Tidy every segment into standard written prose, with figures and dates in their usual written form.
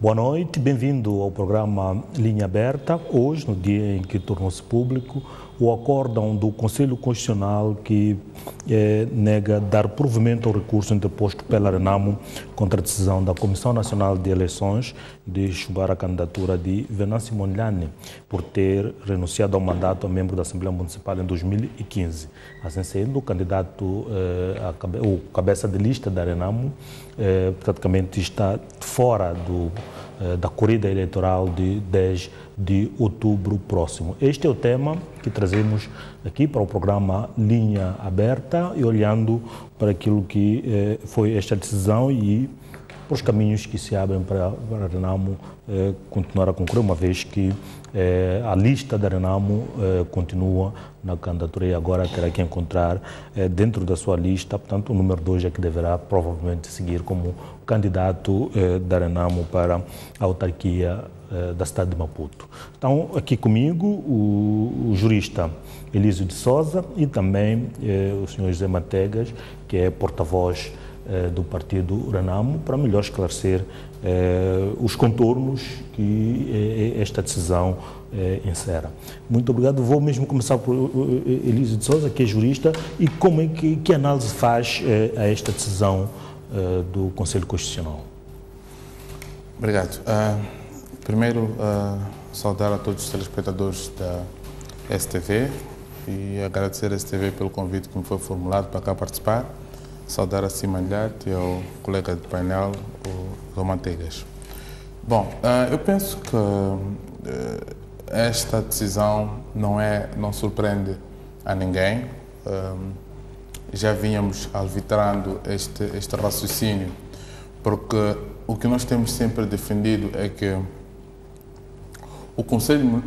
Boa noite, bem-vindo ao programa Linha Aberta. Hoje, no dia em que tornou-se público o acórdão do Conselho Constitucional que nega dar provimento ao recurso interposto pela Renamo contra a decisão da Comissão Nacional de Eleições de chumbar a candidatura de Venâncio Mondlane por ter renunciado ao mandato a membro da Assembleia Municipal em 2015. Assim sendo, o candidato, o cabeça de lista da Renamo, praticamente está fora da corrida eleitoral de 10 de outubro próximo. Este é o tema que trazemos aqui para o programa Linha Aberta e olhando para aquilo que foi esta decisão e para os caminhos que se abrem para a Renamo continuar a concorrer, uma vez que a lista da Renamo continua na candidatura e agora terá que encontrar dentro da sua lista, portanto, o número 2 é que deverá provavelmente seguir como candidato da Renamo para a autarquia da cidade de Maputo. Então, aqui comigo o jurista Elísio de Souza e também o senhor José Mategas, que é porta-voz do partido Renamo, para melhor esclarecer os contornos que esta decisão encerra. Muito obrigado. Vou mesmo começar por Elísio de Souza, que é jurista, e como é que análise faz a esta decisão do Conselho Constitucional? Obrigado. Primeiro, saudar a todos os telespectadores da STV e agradecer à STV pelo convite que me foi formulado para cá participar. Saudar a Simalhate e ao colega de painel, o João Manteigas. Bom, eu penso que esta decisão não surpreende a ninguém. Já vínhamos alvitrando este raciocínio, porque o que nós temos sempre defendido é que o Conselho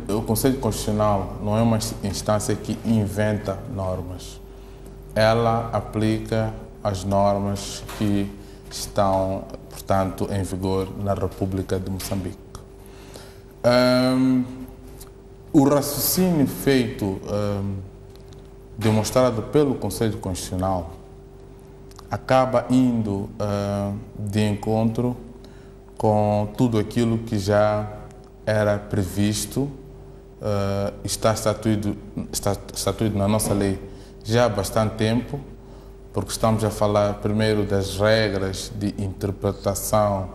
Constitucional não é uma instância que inventa normas. Ela aplica as normas que estão, portanto, em vigor na República de Moçambique. O raciocínio feito, demonstrado pelo Conselho Constitucional, acaba indo de encontro com tudo aquilo que já era previsto, está estatuído na nossa lei já há bastante tempo, porque estamos a falar primeiro das regras de interpretação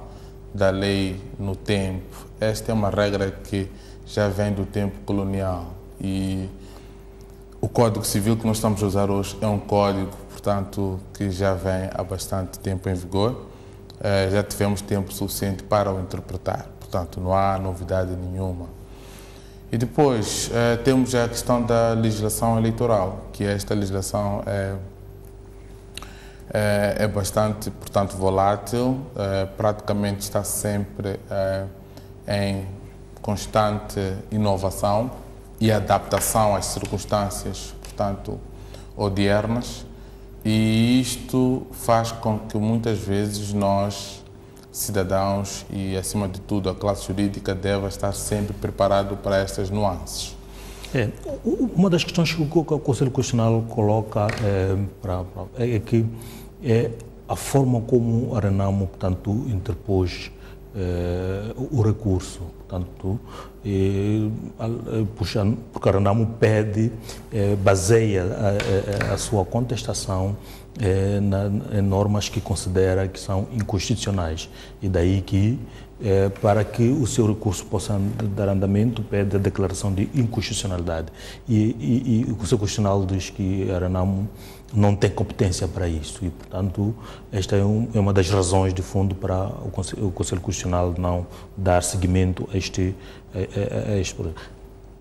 da lei no tempo. Esta é uma regra que já vem do tempo colonial e o Código Civil que nós estamos a usar hoje é um código, portanto, que já vem há bastante tempo em vigor. Já tivemos tempo suficiente para o interpretar, portanto, não há novidade nenhuma. E depois temos a questão da legislação eleitoral, que esta legislação é bastante, portanto, volátil, praticamente está sempre em constante inovação e adaptação às circunstâncias, portanto, odiernas, e isto faz com que muitas vezes nós, cidadãos e, acima de tudo, a classe jurídica deva estar sempre preparado para estas nuances. Uma das questões que o Conselho Constitucional coloca é que a forma como a Renamo, portanto, interpôs o recurso, portanto, porque a Renamo baseia a sua contestação em normas que considera que são inconstitucionais e daí que para que o seu recurso possa dar andamento pede a declaração de inconstitucionalidade e o Conselho Constitucional diz que a Renamo não tem competência para isso e, portanto, esta é uma das razões de fundo para o Conselho Constitucional não dar seguimento a este projeto.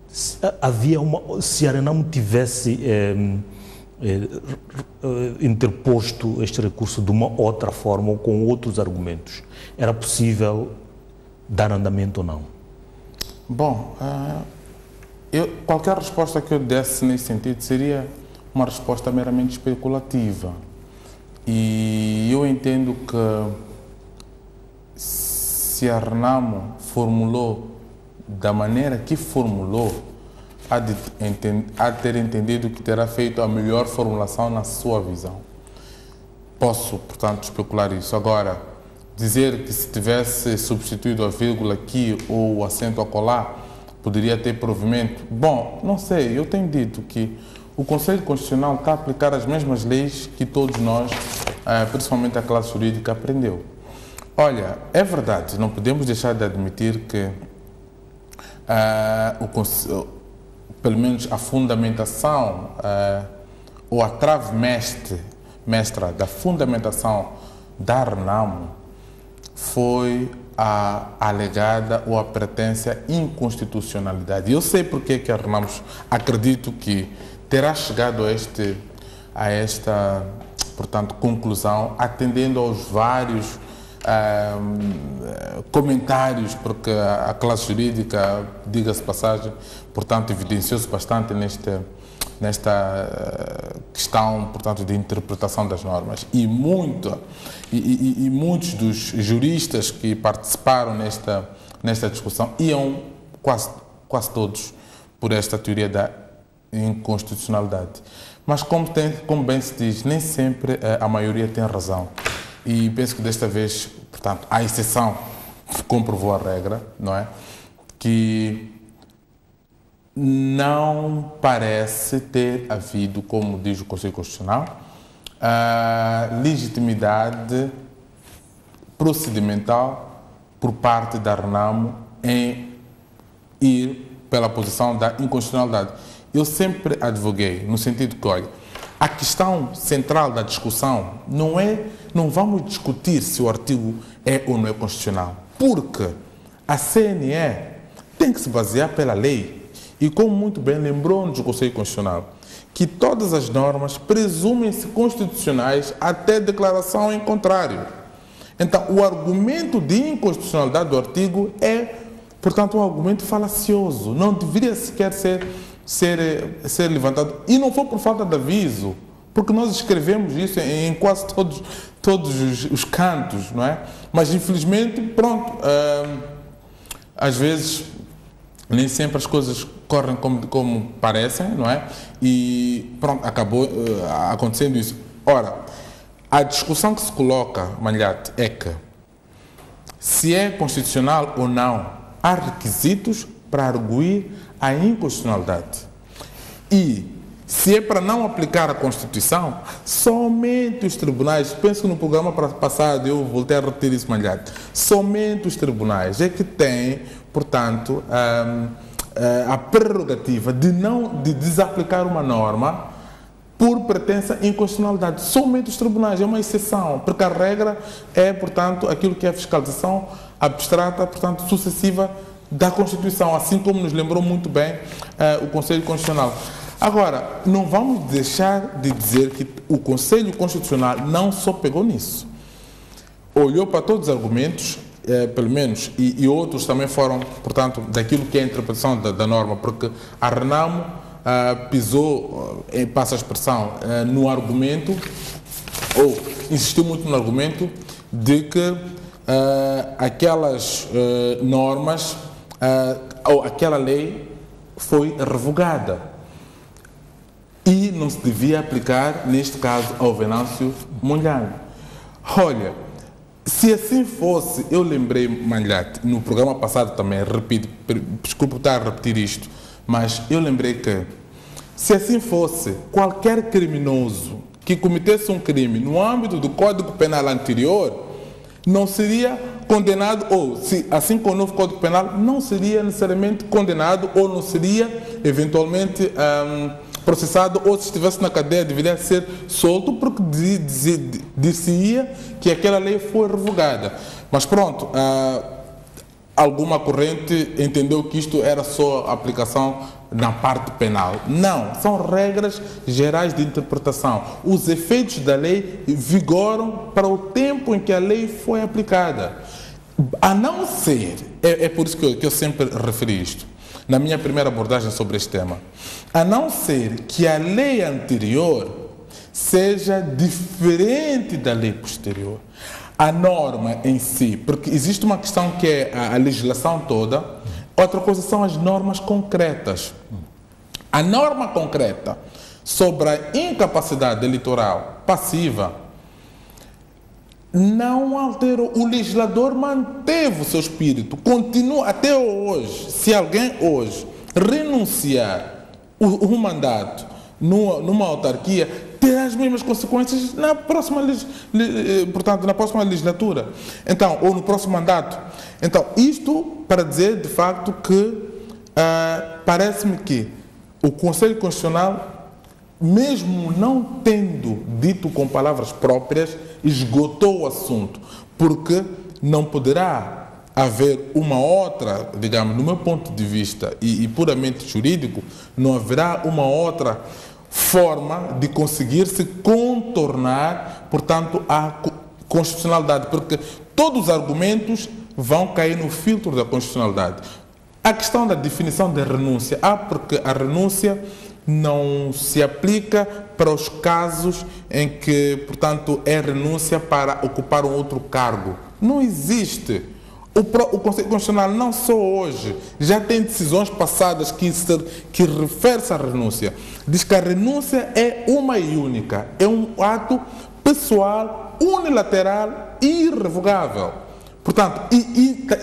Se a Renamo tivesse interposto este recurso de uma outra forma ou com outros argumentos, era possível dar andamento ou não? Bom, qualquer resposta que eu desse nesse sentido seria uma resposta meramente especulativa. E eu entendo que se a Renamo formulou da maneira que formulou, há de ter entendido que terá feito a melhor formulação na sua visão. Posso, portanto, especular isso. Agora, dizer que se tivesse substituído a vírgula aqui ou o acento acolá, poderia ter provimento. Bom, não sei, eu tenho dito que o Conselho Constitucional está a aplicar as mesmas leis que todos nós, principalmente a classe jurídica, aprendeu. Olha, é verdade, não podemos deixar de admitir que pelo menos a fundamentação ou a trave mestra da fundamentação da RENAMO foi a alegada ou a pretensa inconstitucionalidade. Eu sei porque que a RENAMO, acredito que terá chegado a esta, portanto, conclusão, atendendo aos vários comentários, porque a classe jurídica, diga-se passagem, portanto, evidenciou-se bastante nesta questão, portanto, de interpretação das normas. E muitos dos juristas que participaram nesta discussão iam quase todos por esta teoria da inconstitucionalidade. Mas, como bem se diz, nem sempre a maioria tem razão. E penso que desta vez, portanto, a exceção comprovou a regra, não é? Que não parece ter havido, como diz o Conselho Constitucional, legitimidade procedimental por parte da RENAMO em ir pela posição da inconstitucionalidade. Eu sempre advoguei no sentido que, olha, a questão central da discussão não vamos discutir se o artigo é ou não é constitucional, porque a CNE tem que se basear pela lei. E como muito bem lembrou-nos o Conselho Constitucional, que todas as normas presumem-se constitucionais até declaração em contrário. Então, o argumento de inconstitucionalidade do artigo é, portanto, um argumento falacioso. Não deveria sequer ser levantado. E não foi por falta de aviso, porque nós escrevemos isso em quase todos os cantos, não é? Mas, infelizmente, pronto, às vezes nem sempre as coisas correm como parecem, não é? E pronto, acabou acontecendo isso. Ora, a discussão que se coloca, Malhate, é que se é constitucional ou não, há requisitos para arguir a inconstitucionalidade. E se é para não aplicar a Constituição, somente os tribunais, penso que no programa passado eu voltei a repetir isso, Malhate, somente os tribunais é que têm, portanto, a prerrogativa de desaplicar uma norma por pretensa inconstitucionalidade. Somente os tribunais, é uma exceção, porque a regra é, portanto, aquilo que é a fiscalização abstrata, portanto, sucessiva da Constituição, assim como nos lembrou muito bem o Conselho Constitucional. Agora, não vamos deixar de dizer que o Conselho Constitucional não só pegou nisso, olhou para todos os argumentos, pelo menos, e outros também foram, portanto, daquilo que é a interpretação da norma, porque a RENAMO pisou, passa a expressão, no argumento, ou insistiu muito no argumento de que aquelas normas, ou aquela lei foi revogada e não se devia aplicar, neste caso, ao Venâncio Mondlane. Olha, se assim fosse, eu lembrei, Malhate, no programa passado também, repito, desculpe estar a repetir isto, mas eu lembrei que, se assim fosse, qualquer criminoso que cometesse um crime no âmbito do Código Penal anterior, não seria condenado, ou, se, assim como o novo Código Penal, não seria necessariamente condenado, ou não seria, eventualmente, processado, ou se estivesse na cadeia deveria ser solto, porque dizia que aquela lei foi revogada. Mas pronto, alguma corrente entendeu que isto era só aplicação na parte penal. Não, são regras gerais de interpretação. Os efeitos da lei vigoram para o tempo em que a lei foi aplicada. A não ser, é por isso que eu sempre referi isto, na minha primeira abordagem sobre este tema, a não ser que a lei anterior seja diferente da lei posterior. A norma em si, porque existe uma questão que é a legislação toda, outra coisa são as normas concretas. A norma concreta sobre a incapacidade eleitoral passiva não alterou. O legislador manteve o seu espírito, continua até hoje. Se alguém hoje renunciar o mandato numa autarquia, terá as mesmas consequências na próxima, portanto, na próxima legislatura, então, ou no próximo mandato. Então, isto para dizer, de facto, que parece-me que o Conselho Constitucional, mesmo não tendo dito com palavras próprias, esgotou o assunto, porque não poderá haver uma outra, digamos, do meu ponto de vista e puramente jurídico, não haverá uma outra forma de conseguir se contornar, portanto, a constitucionalidade, porque todos os argumentos vão cair no filtro da constitucionalidade. A questão da definição da renúncia, porque a renúncia não se aplica para os casos em que, portanto, é renúncia para ocupar um outro cargo. Não existe. O Conselho Constitucional, não só hoje, já tem decisões passadas que referem-se à renúncia. Diz que a renúncia é uma e única, é um ato pessoal, unilateral e irrevogável. Portanto,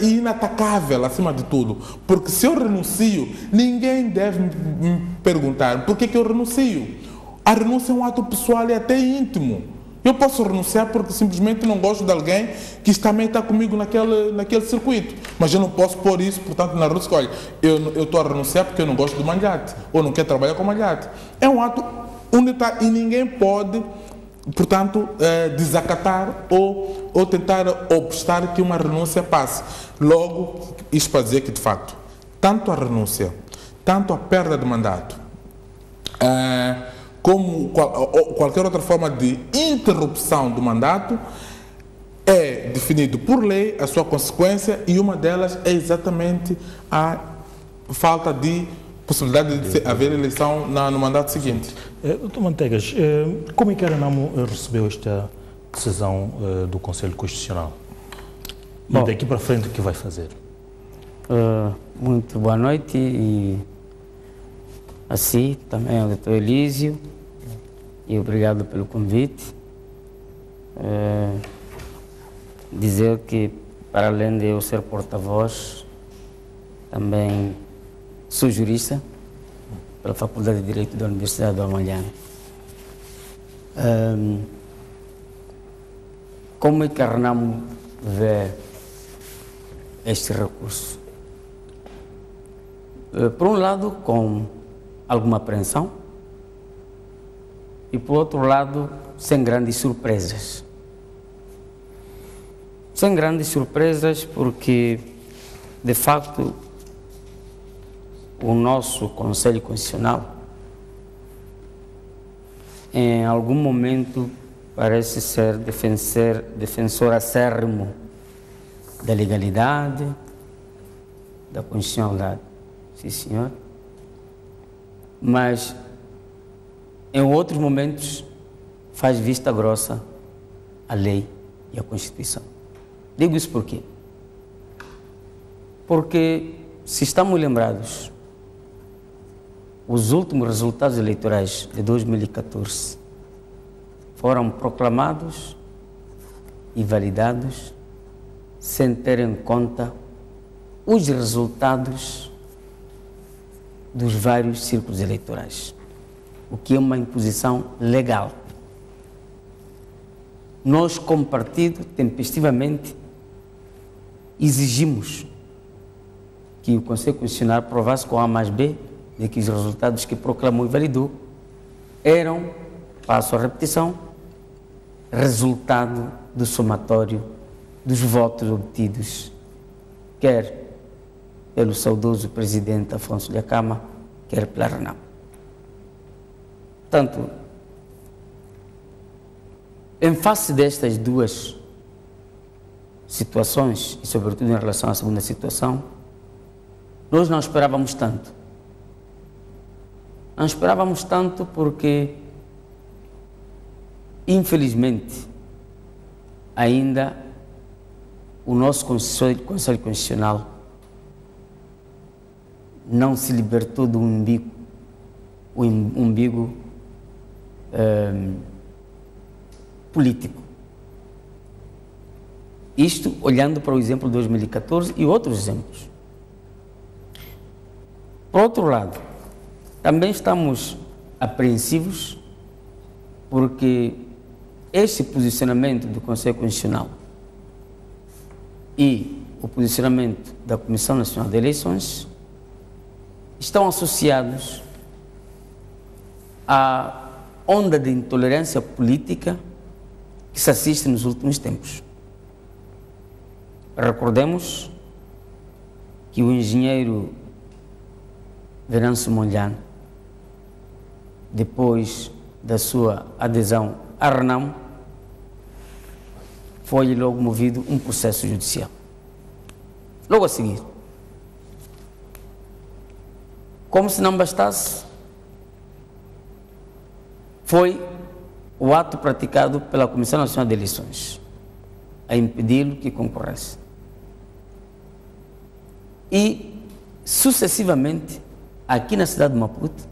inatacável, acima de tudo. Porque se eu renuncio, ninguém deve me perguntar por que eu renuncio. A renúncia é um ato pessoal e até íntimo. Eu posso renunciar porque simplesmente não gosto de alguém que também está comigo naquele circuito. Mas eu não posso pôr isso, portanto, na renúncia. Olha, eu estou a renunciar porque eu não gosto do Malhate, ou não quero trabalhar com o Malhate. É um ato unitário e ninguém pode, portanto, desacatar ou tentar obstar que uma renúncia passe. Logo, isto para dizer que, de facto, tanto a renúncia, tanto a perda de mandato, como qualquer outra forma de interrupção do mandato, é definido por lei a sua consequência, e uma delas é exatamente a falta de possibilidade de haver eleição no mandato seguinte. Dr. Mantegas, como é que a Renamo recebeu esta decisão do Conselho Constitucional? E daqui para frente o que vai fazer? Muito boa noite, e assim também ao Dr. Elísio, e obrigado pelo convite. Dizer que, para além de eu ser porta-voz, também sou jurista pela Faculdade de Direito da Universidade do Amanhã. Como é que a Renamo vê este recurso? Por um lado, com alguma apreensão, e por outro lado, sem grandes surpresas. Sem grandes surpresas porque, de facto, o nosso Conselho Constitucional, em algum momento, parece ser defensor acérrimo da legalidade, da constitucionalidade. Sim, senhor. Mas, em outros momentos, faz vista grossa à lei e à Constituição. Digo isso por quê? Porque, se estamos lembrados, os últimos resultados eleitorais de 2014 foram proclamados e validados sem ter em conta os resultados dos vários círculos eleitorais, o que é uma imposição legal. Nós, como partido, tempestivamente exigimos que o Conselho Constitucional provasse com A mais B de que os resultados que proclamou e validou eram, passo a repetição, resultado do somatório dos votos obtidos, quer pelo saudoso presidente Afonso Dhlakama, quer pela Renamo. Portanto, em face destas duas situações, e sobretudo em relação à segunda situação, nós não esperávamos tanto. Não esperávamos tanto porque, infelizmente, ainda o nosso Conselho Constitucional não se libertou do umbigo político. Isto olhando para o exemplo de 2014 e outros exemplos. Por outro lado, também estamos apreensivos porque este posicionamento do Conselho Constitucional e o posicionamento da Comissão Nacional de Eleições estão associados à onda de intolerância política que se assiste nos últimos tempos. Recordemos que o engenheiro Venâncio Mondlane, depois da sua adesão à Renamo, foi logo movido um processo judicial. Logo a seguir, como se não bastasse, foi o ato praticado pela Comissão Nacional de Eleições a impedi-lo que concorresse. E, sucessivamente, aqui na cidade de Maputo,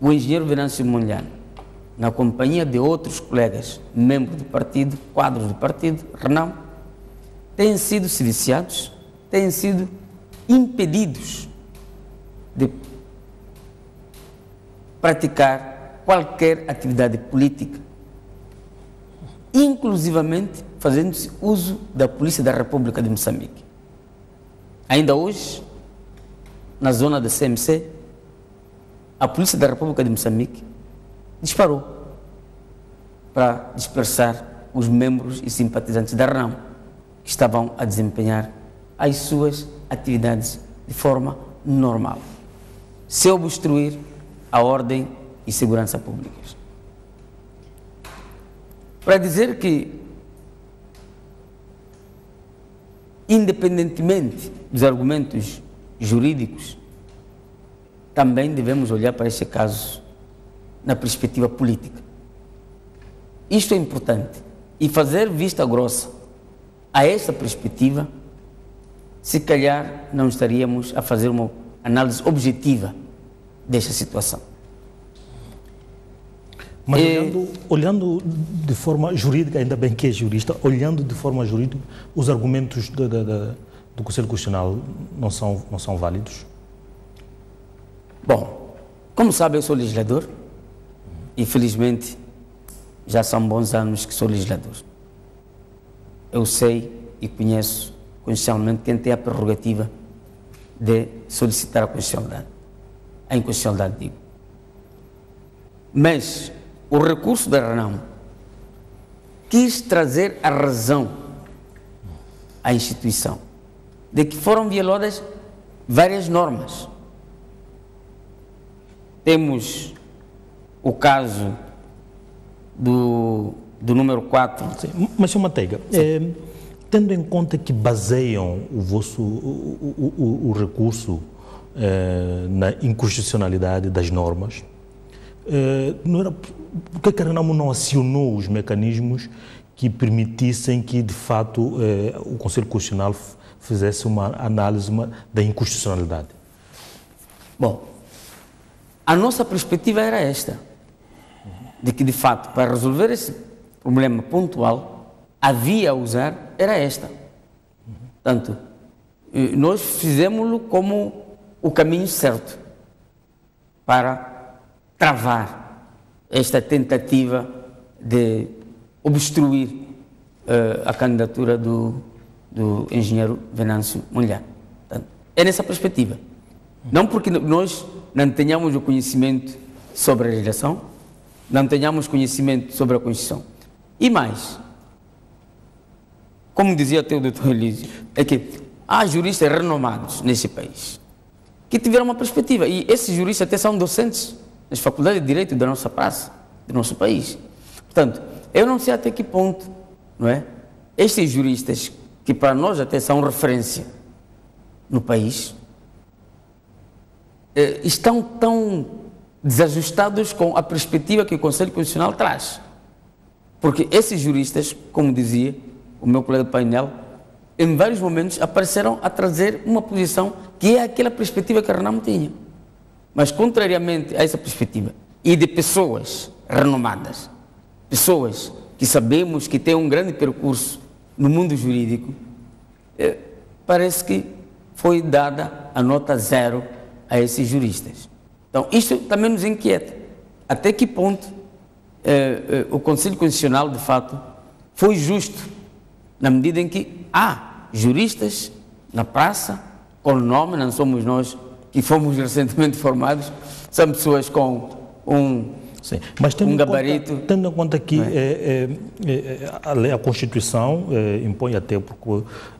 o engenheiro Venâncio Mondlane, na companhia de outros colegas, membros do partido, quadros do partido, Renamo, têm sido siliciados, têm sido impedidos de praticar qualquer atividade política, inclusivamente fazendo-se uso da Polícia da República de Moçambique. Ainda hoje, na zona da CMC, a Polícia da República de Moçambique disparou para dispersar os membros e simpatizantes da Renamo que estavam a desempenhar as suas atividades de forma normal, sem obstruir a ordem e segurança públicas. Para dizer que, independentemente dos argumentos jurídicos, também devemos olhar para este caso na perspectiva política. Isto é importante. E fazer vista grossa a esta perspectiva, se calhar não estaríamos a fazer uma análise objetiva desta situação. Mas olhando de forma jurídica, ainda bem que é jurista, olhando de forma jurídica, os argumentos do Conselho Constitucional não são válidos? Bom, como sabe, eu sou legislador e, felizmente, já são bons anos que sou legislador. Eu sei e conheço constitucionalmente quem tem a prerrogativa de solicitar a constitucionalidade. A inconstitucionalidade, digo. Mas o recurso da Renamo quis trazer a razão à instituição de que foram violadas várias normas. Temos o caso do número 4. Sim, mas, Sr. Manteiga, tendo em conta que baseiam o recurso na inconstitucionalidade das normas, por que a Renamo não acionou os mecanismos que permitissem que, de fato, o Conselho Constitucional fizesse uma análise da inconstitucionalidade? Bom, a nossa perspectiva era esta, de que, de fato, para resolver esse problema pontual, a via a usar era esta. Portanto, nós fizemos-lo como o caminho certo para travar esta tentativa de obstruir a candidatura do engenheiro Venâncio Mondlane. Portanto, é nessa perspectiva. Não porque nós não tenhamos o conhecimento sobre a legislação, não tenhamos conhecimento sobre a Constituição. E mais, como dizia até o Dr. Elísio, é que há juristas renomados neste país que tiveram uma perspectiva, e esses juristas até são docentes nas faculdades de Direito da nossa praça, do nosso país. Portanto, eu não sei até que ponto, não é? Estes juristas, que para nós até são referência no país, estão tão desajustados com a perspectiva que o Conselho Constitucional traz. Porque esses juristas, como dizia o meu colega de painel, em vários momentos apareceram a trazer uma posição que é aquela perspectiva que a Renamo tinha. Mas, contrariamente a essa perspectiva, e de pessoas renomadas, pessoas que sabemos que tem um grande percurso no mundo jurídico, parece que foi dada a nota 0 a esses juristas. Então, isso também nos inquieta. Até que ponto o Conselho Constitucional, de fato, foi justo, na medida em que há juristas na praça, com nome, não somos nós que fomos recentemente formados, são pessoas com Sim, mas gabarito. Tendo em conta que a Constituição impõe, até porque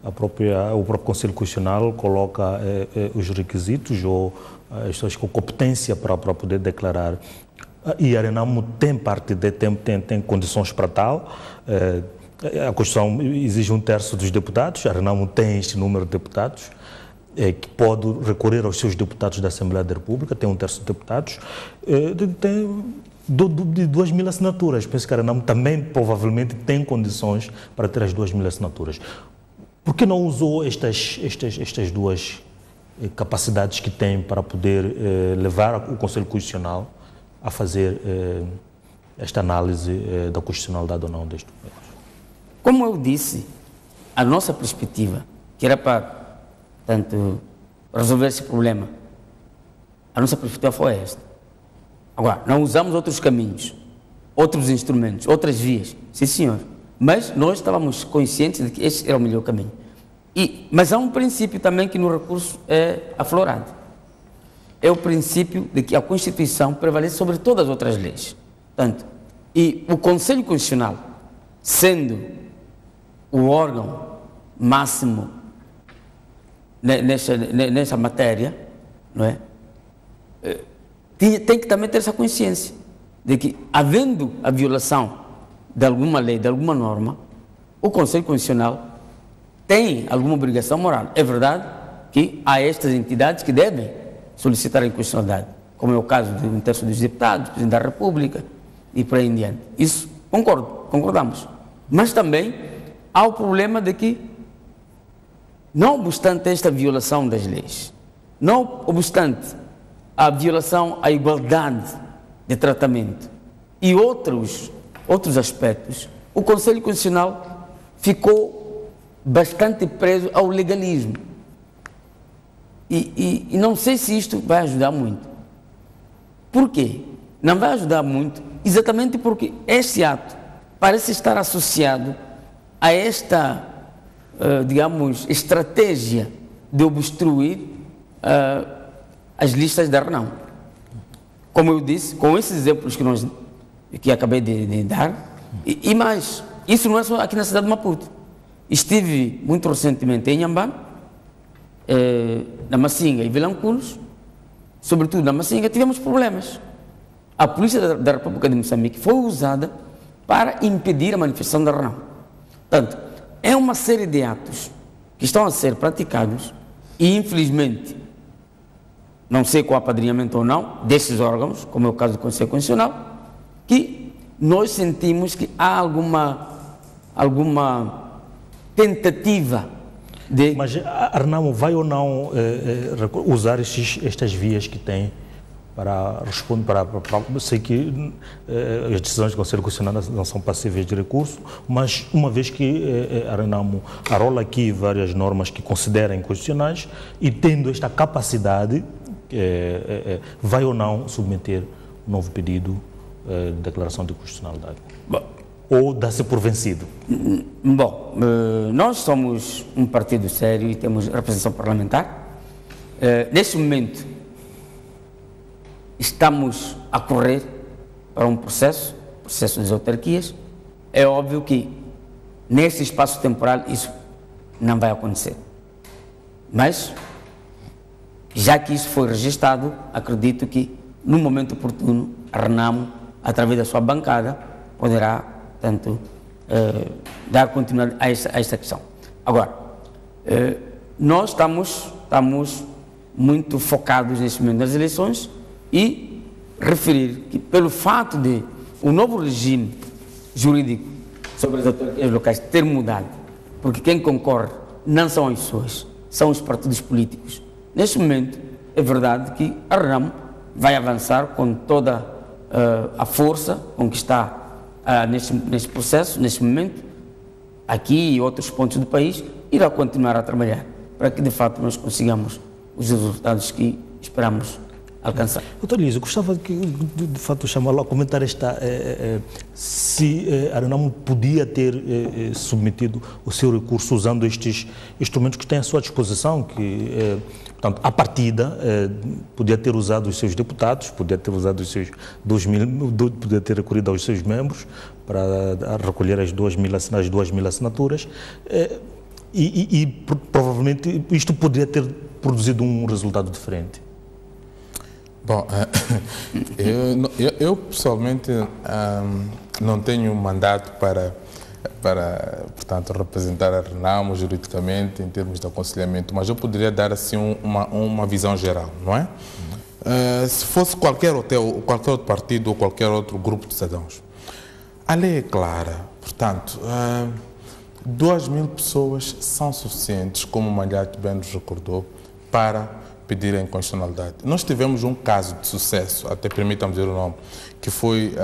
o próprio Conselho Constitucional coloca os requisitos ou as competência para poder declarar. E a Renamo tem tem condições para tal. A Constituição exige 1/3 dos deputados, a Renamo tem este número de deputados, que pode recorrer aos seus deputados da Assembleia da República, tem 1/3 de deputados, tem de 2.000 assinaturas. Penso que a Renamo também provavelmente tem condições para ter as 2.000 assinaturas. Por que não usou estas duas capacidades que tem para poder levar o Conselho Constitucional a fazer esta análise da constitucionalidade ou não deste documento? Como eu disse, a nossa perspectiva, que era para, tanto resolver esse problema, a nossa perspectiva foi esta. Agora, não usamos outros caminhos, outros instrumentos, outras vias, sim senhor, mas nós estávamos conscientes de que esse era o melhor caminho. Mas há um princípio também que no recurso é aflorado. É o princípio de que a Constituição prevalece sobre todas as outras leis. Portanto, e o Conselho Constitucional, sendo o órgão máximo nessa matéria, não é? Tem que também ter essa consciência de que, havendo a violação de alguma lei, de alguma norma, o Conselho Constitucional tem alguma obrigação moral. É verdade que há estas entidades que devem solicitar a inconstitucionalidade, como é o caso de 1/3 dos deputados, Presidente da República e por aí em diante. Isso concordamos. Mas também há o problema de que, não obstante esta violação das leis, não obstante a violação à igualdade de tratamento e outros aspectos, o Conselho Constitucional ficou bastante preso ao legalismo. E não sei se isto vai ajudar muito. Por quê? Não vai ajudar muito exatamente porque este ato parece estar associado a esta, digamos, estratégia de obstruir as listas da Renamo. Como eu disse, com esses exemplos que acabei de dar, e mais, isso não é só aqui na cidade de Maputo. Estive muito recentemente em Inhambane, na Macinga e Vilanculos, sobretudo na Macinga, tivemos problemas. A Polícia da República de Moçambique foi usada para impedir a manifestação da Renamo. Portanto, é uma série de atos que estão a ser praticados e, infelizmente, não sei com apadrinhamento ou não, desses órgãos, como é o caso do Conselho Constitucional, que nós sentimos que há alguma tentativa de... Mas a Renamo vai ou não usar estas vias que tem para responder, sei que as decisões do Conselho Constitucional não são passíveis de recurso, mas uma vez que a Renamo arrola aqui várias normas que considera inconstitucionais e tendo esta capacidade, vai ou não submeter um novo pedido de declaração de constitucionalidade? Ou dá-se por vencido? Bom, nós somos um partido sério e temos representação parlamentar. Neste momento, estamos a correr para um processo das autarquias. É óbvio que, nesse espaço temporal, isso não vai acontecer. Mas, já que isso foi registrado, acredito que, no momento oportuno, a Renamo, através da sua bancada, poderá, portanto, dar continuidade a esta questão. Agora, nós estamos muito focados neste momento nas eleições e referir que, pelo fato de o novo regime jurídico sobre as autarquias locais ter mudado, porque quem concorre não são as pessoas, são os partidos políticos. Neste momento, é verdade que a Renamo vai avançar com toda a força com que está neste processo, neste momento, aqui e outros pontos do país, irá continuar a trabalhar para que de fato nós consigamos os resultados que esperamos alcançar. Doutor Luís, eu gostava de fato chamá-lo a comentar se a Renamo podia ter submetido o seu recurso usando estes instrumentos que tem à sua disposição, que, portanto, à partida, podia ter usado os seus deputados, podia ter usado os seus 2.000, podia ter recorrido aos seus membros para recolher as 2.000 assinaturas e provavelmente isto poderia ter produzido um resultado diferente. Bom, eu pessoalmente não tenho mandato para, portanto, representar a Renamo juridicamente em termos de aconselhamento, mas eu poderia dar assim uma visão geral, não é? Se fosse qualquer outro partido ou qualquer outro grupo de cidadãos, a lei é clara, portanto, 2.000 pessoas são suficientes, como o Malhate bem nos recordou, para pedir a inconstitucionalidade. Nós tivemos um caso de sucesso, até permitam-me dizer o nome, que foi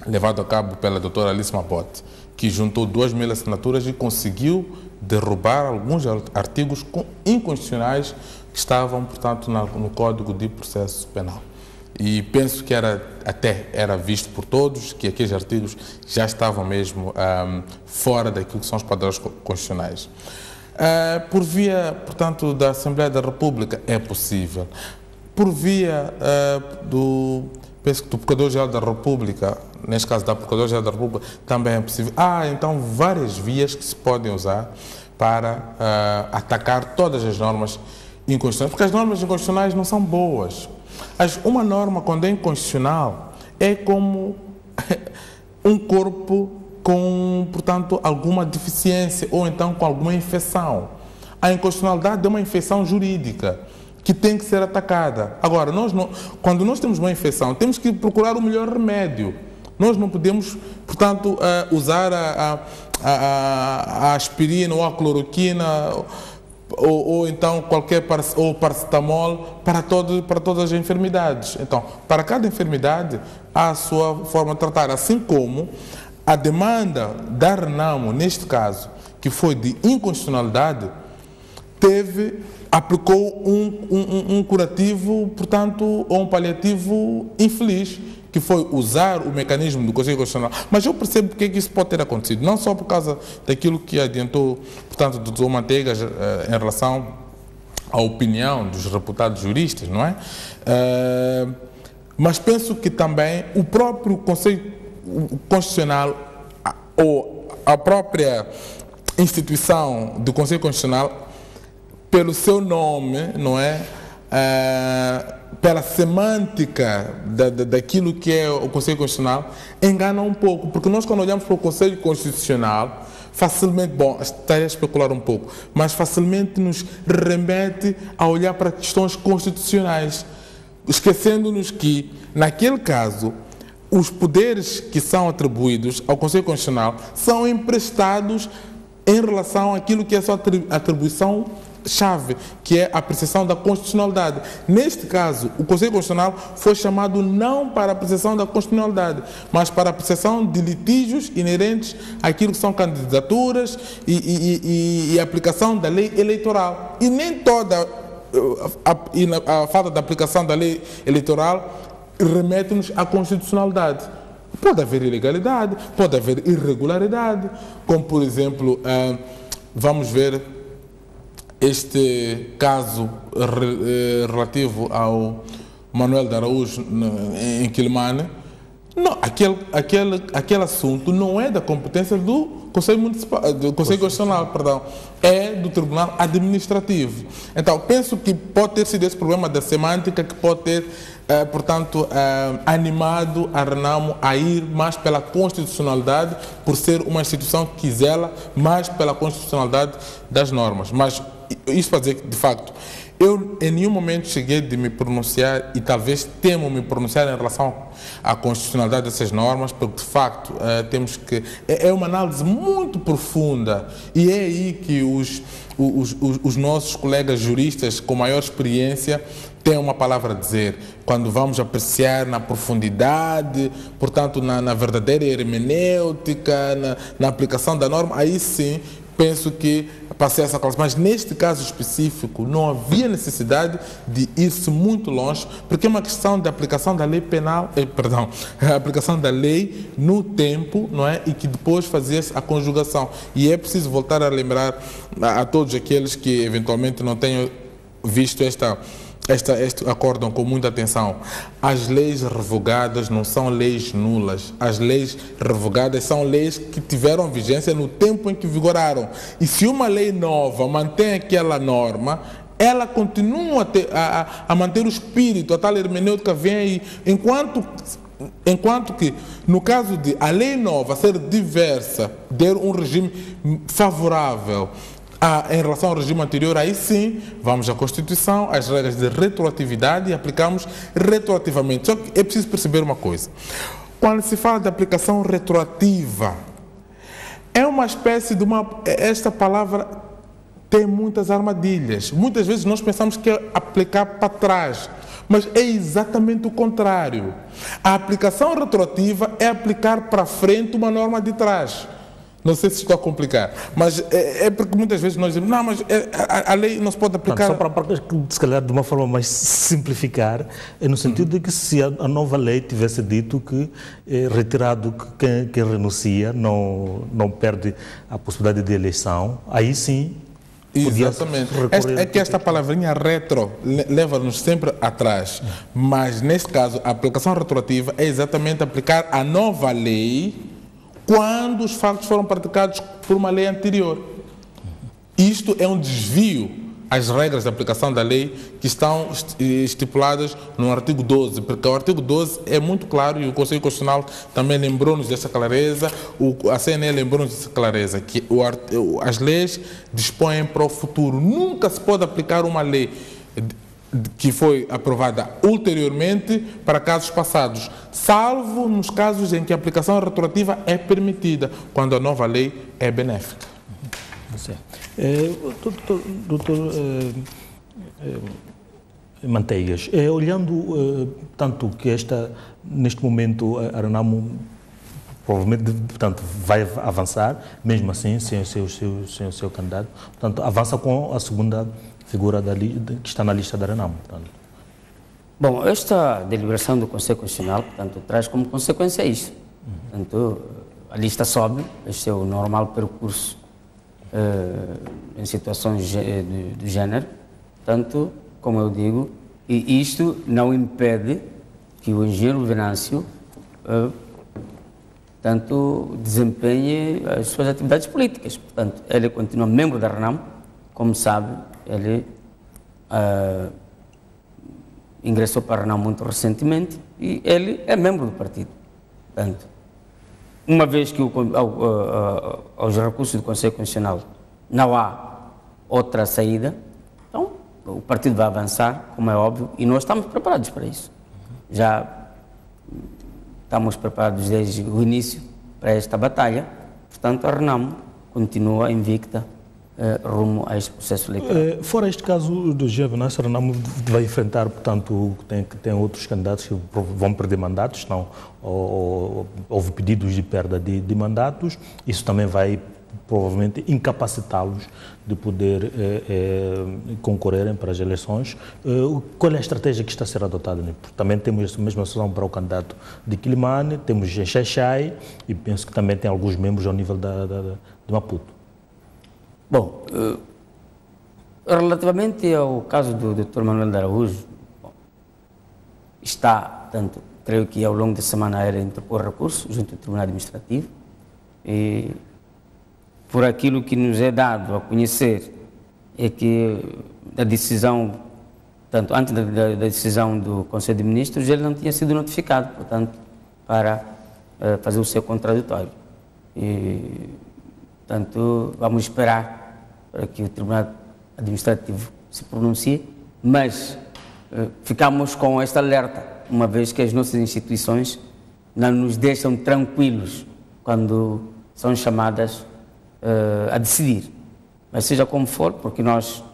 levado a cabo pela doutora Alice Mabote, que juntou 2.000 assinaturas e conseguiu derrubar alguns artigos inconstitucionais que estavam, portanto, no Código de Processo Penal. E penso que era visto por todos que aqueles artigos já estavam mesmo fora daquilo que são os padrões constitucionais. Por via, portanto, da Assembleia da República é possível. Por via do Procurador-Geral da República, neste caso da Procuradora-Geral da República, também é possível. Há, então, várias vias que se podem usar para atacar todas as normas inconstitucionais, porque as normas inconstitucionais não são boas. Uma norma, quando é inconstitucional, é como um corpo com, portanto, alguma deficiência ou então com alguma infecção. A inconstitucionalidade é uma infecção jurídica que tem que ser atacada. Agora, quando nós temos uma infecção, temos que procurar o melhor remédio. Nós não podemos, portanto, usar a aspirina ou a cloroquina ou então ou paracetamol para todas as enfermidades. Então, para cada enfermidade há a sua forma de tratar, assim como a demanda da Renamo, neste caso, que foi de inconstitucionalidade, aplicou um curativo, portanto, ou um paliativo infeliz, que foi usar o mecanismo do Conselho Constitucional. Mas eu percebo porque é que isso pode ter acontecido, não só por causa daquilo que adiantou, portanto, do Dr. Manteigas em relação à opinião dos reputados juristas, não é? Mas penso que também o próprio Conselho Constitucional ou a própria instituição do Conselho Constitucional, pelo seu nome, não é? Pela semântica daquilo que é o Conselho Constitucional, engana um pouco, porque nós, quando olhamos para o Conselho Constitucional, facilmente, estaria a especular um pouco, mas facilmente nos remete a olhar para questões constitucionais, esquecendo-nos que, naquele caso, os poderes que são atribuídos ao Conselho Constitucional são emprestados em relação àquilo que é a sua atribuição-chave, que é a apreciação da constitucionalidade. Neste caso, o Conselho Constitucional foi chamado não para a apreciação da constitucionalidade, mas para a apreciação de litígios inerentes àquilo que são candidaturas e aplicação da lei eleitoral. E nem toda a falta da aplicação da lei eleitoral remete-nos à constitucionalidade. Pode haver ilegalidade, pode haver irregularidade, como, por exemplo, vamos ver este caso relativo ao Manuel de Araújo em Quilimane. Não, aquele assunto não é da competência do Conselho Constitucional, perdão, é do Tribunal Administrativo. Então, penso que pode ter sido esse problema da semântica que pode ter, portanto, animado a Renamo a ir mais pela constitucionalidade, por ser uma instituição que zela mais pela constitucionalidade das normas. Mas isso para dizer que, de facto, eu em nenhum momento cheguei de me pronunciar e talvez temo me pronunciar em relação à constitucionalidade dessas normas, porque de facto temos que... É uma análise muito profunda e é aí que os nossos colegas juristas com maior experiência tem uma palavra a dizer. Quando vamos apreciar na profundidade, portanto, na verdadeira hermenêutica, na aplicação da norma, aí sim, penso que passei essa classe. Mas neste caso específico, não havia necessidade de ir-se muito longe, porque é uma questão de aplicação da lei penal, a aplicação da lei no tempo, não é? E que depois fazia-se a conjugação. E é preciso voltar a lembrar a todos aqueles que eventualmente não tenham visto este acórdão com muita atenção. As leis revogadas não são leis nulas. As leis revogadas são leis que tiveram vigência no tempo em que vigoraram. E se uma lei nova mantém aquela norma, ela continua a manter o espírito, a tal hermenêutica vem aí. Enquanto que, no caso de a lei nova ser diversa, ter um regime favorável em relação ao regime anterior, aí sim, vamos à Constituição, às regras de retroatividade e aplicamos retroativamente. Só que é preciso perceber uma coisa. Quando se fala de aplicação retroativa, é uma espécie de esta palavra tem muitas armadilhas. Muitas vezes nós pensamos que é aplicar para trás, mas é exatamente o contrário. A aplicação retroativa é aplicar para frente uma norma de trás. Não sei se estou a complicar, mas é porque muitas vezes nós dizemos, não, mas a lei não se pode aplicar... Só para, se calhar, de uma forma mais simplificar, é no sentido de que se a nova lei tivesse dito que é retirado que quem renuncia não perde a possibilidade de eleição, aí sim... Exatamente. É que esta palavrinha retro leva-nos sempre atrás, mas neste caso a aplicação retroativa é exatamente aplicar a nova lei quando os factos foram praticados por uma lei anterior. Isto é um desvio às regras de aplicação da lei que estão estipuladas no artigo 12, porque o artigo 12 é muito claro e o Conselho Constitucional também lembrou-nos dessa clareza, a CNE lembrou-nos dessa clareza, que as leis dispõem para o futuro. Nunca se pode aplicar uma lei que foi aprovada ulteriormente para casos passados, salvo nos casos em que a aplicação retroativa é permitida, quando a nova lei é benéfica. Doutor Manteigas, olhando tanto que neste momento a Renamo provavelmente, portanto, vai avançar, mesmo assim, sem o seu candidato, portanto, avança com a segunda figura que está na lista da Renamo. Portanto. Bom, esta deliberação do Conselho Constitucional, portanto, traz como consequência isso. Portanto, a lista sobe, este é o normal percurso em situações do género, tanto, como eu digo, e isto não impede que o engenheiro Venâncio tanto desempenhe as suas atividades políticas. Portanto, ele continua membro da Renamo, como sabe, ele ingressou para a Renamo muito recentemente e ele é membro do partido. Portanto, uma vez que aos recursos do Conselho Constitucional não há outra saída, então o partido vai avançar, como é óbvio, e nós estamos preparados para isso. Já estamos preparados desde o início para esta batalha, portanto a Renamo continua invicta rumo a este processo eleitoral. Fora este caso do Engenheiro Venâncio, a Renamo vai enfrentar, portanto, tem outros candidatos que vão perder mandatos, houve pedidos de perda de mandatos, isso também vai provavelmente incapacitá-los de poder concorrerem para as eleições. Qual é a estratégia que está a ser adotada? Também temos a mesma situação para o candidato de Quilimane, temos Xai-Xai e penso que também tem alguns membros ao nível de Maputo. Bom, relativamente ao caso do Dr. Manuel de Araújo, está, tanto, creio que ao longo da semana ele interpôs recurso junto ao Tribunal Administrativo e por aquilo que nos é dado a conhecer é que a decisão, tanto antes da decisão do Conselho de Ministros, ele não tinha sido notificado, portanto, para fazer o seu contraditório. E, portanto, vamos esperar para que o Tribunal Administrativo se pronuncie, mas ficamos com esta alerta, uma vez que as nossas instituições não nos deixam tranquilos quando são chamadas a decidir. Mas seja como for, porque nós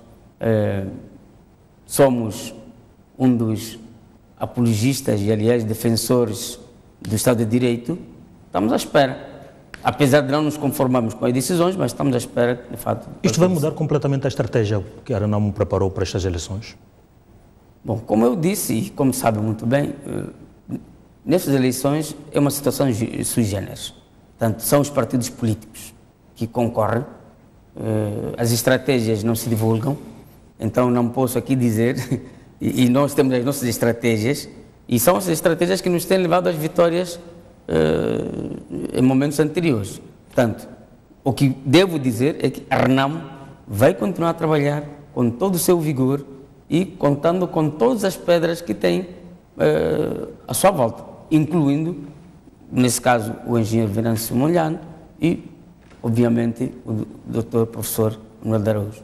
somos um dos apologistas e, aliás, defensores do Estado de Direito, estamos à espera. Apesar de não nos conformarmos com as decisões, mas estamos à espera, de fato... Isto vai mudar completamente a estratégia que a Renamo preparou para estas eleições? Bom, como eu disse, e como sabe muito bem, nessas eleições é uma situação sui generis. Portanto, são os partidos políticos que concorrem, as estratégias não se divulgam, então não posso aqui dizer, e nós temos as nossas estratégias, e são as estratégias que nos têm levado às vitórias em momentos anteriores. Portanto, o que devo dizer é que a Renamo vai continuar a trabalhar com todo o seu vigor e contando com todas as pedras que tem à sua volta, incluindo, nesse caso, o engenheiro Venâncio Molhano e, obviamente, o doutor professor Manuel de Araújo.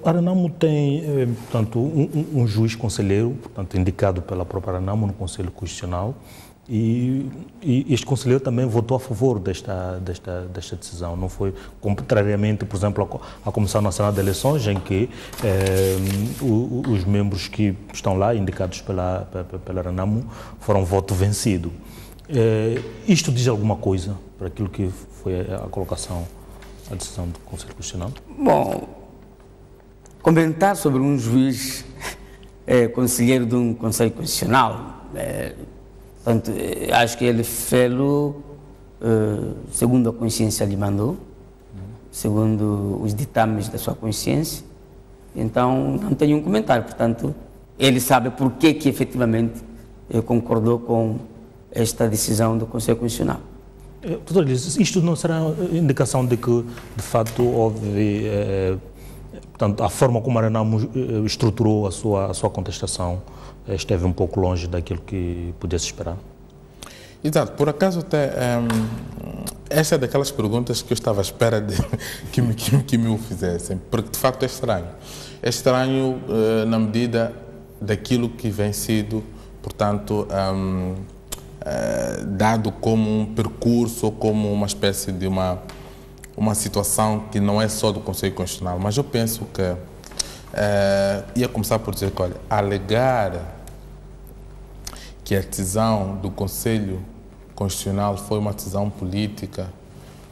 A Renamo tem, portanto, um juiz conselheiro, portanto, indicado pela própria Renamo no Conselho Constitucional, e este conselheiro também votou a favor desta decisão. Não foi, contrariamente, por exemplo, à Comissão Nacional de Eleições, em que os membros que estão lá, indicados pela Renamo, foram voto vencido. Isto diz alguma coisa para aquilo que foi a colocação, a decisão do Conselho Constitucional? Bom, comentar sobre um juiz conselheiro de um Conselho Constitucional, portanto, acho que ele fez-lo segundo a consciência lhe mandou, segundo os ditames da sua consciência, então não tenho um comentário. Portanto, ele sabe por que efetivamente concordou com esta decisão do Conselho Constitucional. Doutor Elias, isto não será indicação de que, de fato, houve, portanto, a forma como a Renamo estruturou a sua contestação esteve um pouco longe daquilo que podia-se esperar? Exato. Por acaso, até, esta é daquelas perguntas que eu estava à espera de que me o fizessem, porque, de facto, é estranho. É estranho na medida daquilo que vem sido, portanto, dado como um percurso ou como uma espécie de uma situação que não é só do Conselho Constitucional, mas eu penso que ia começar por dizer que, olha, alegar que a decisão do Conselho Constitucional foi uma decisão política,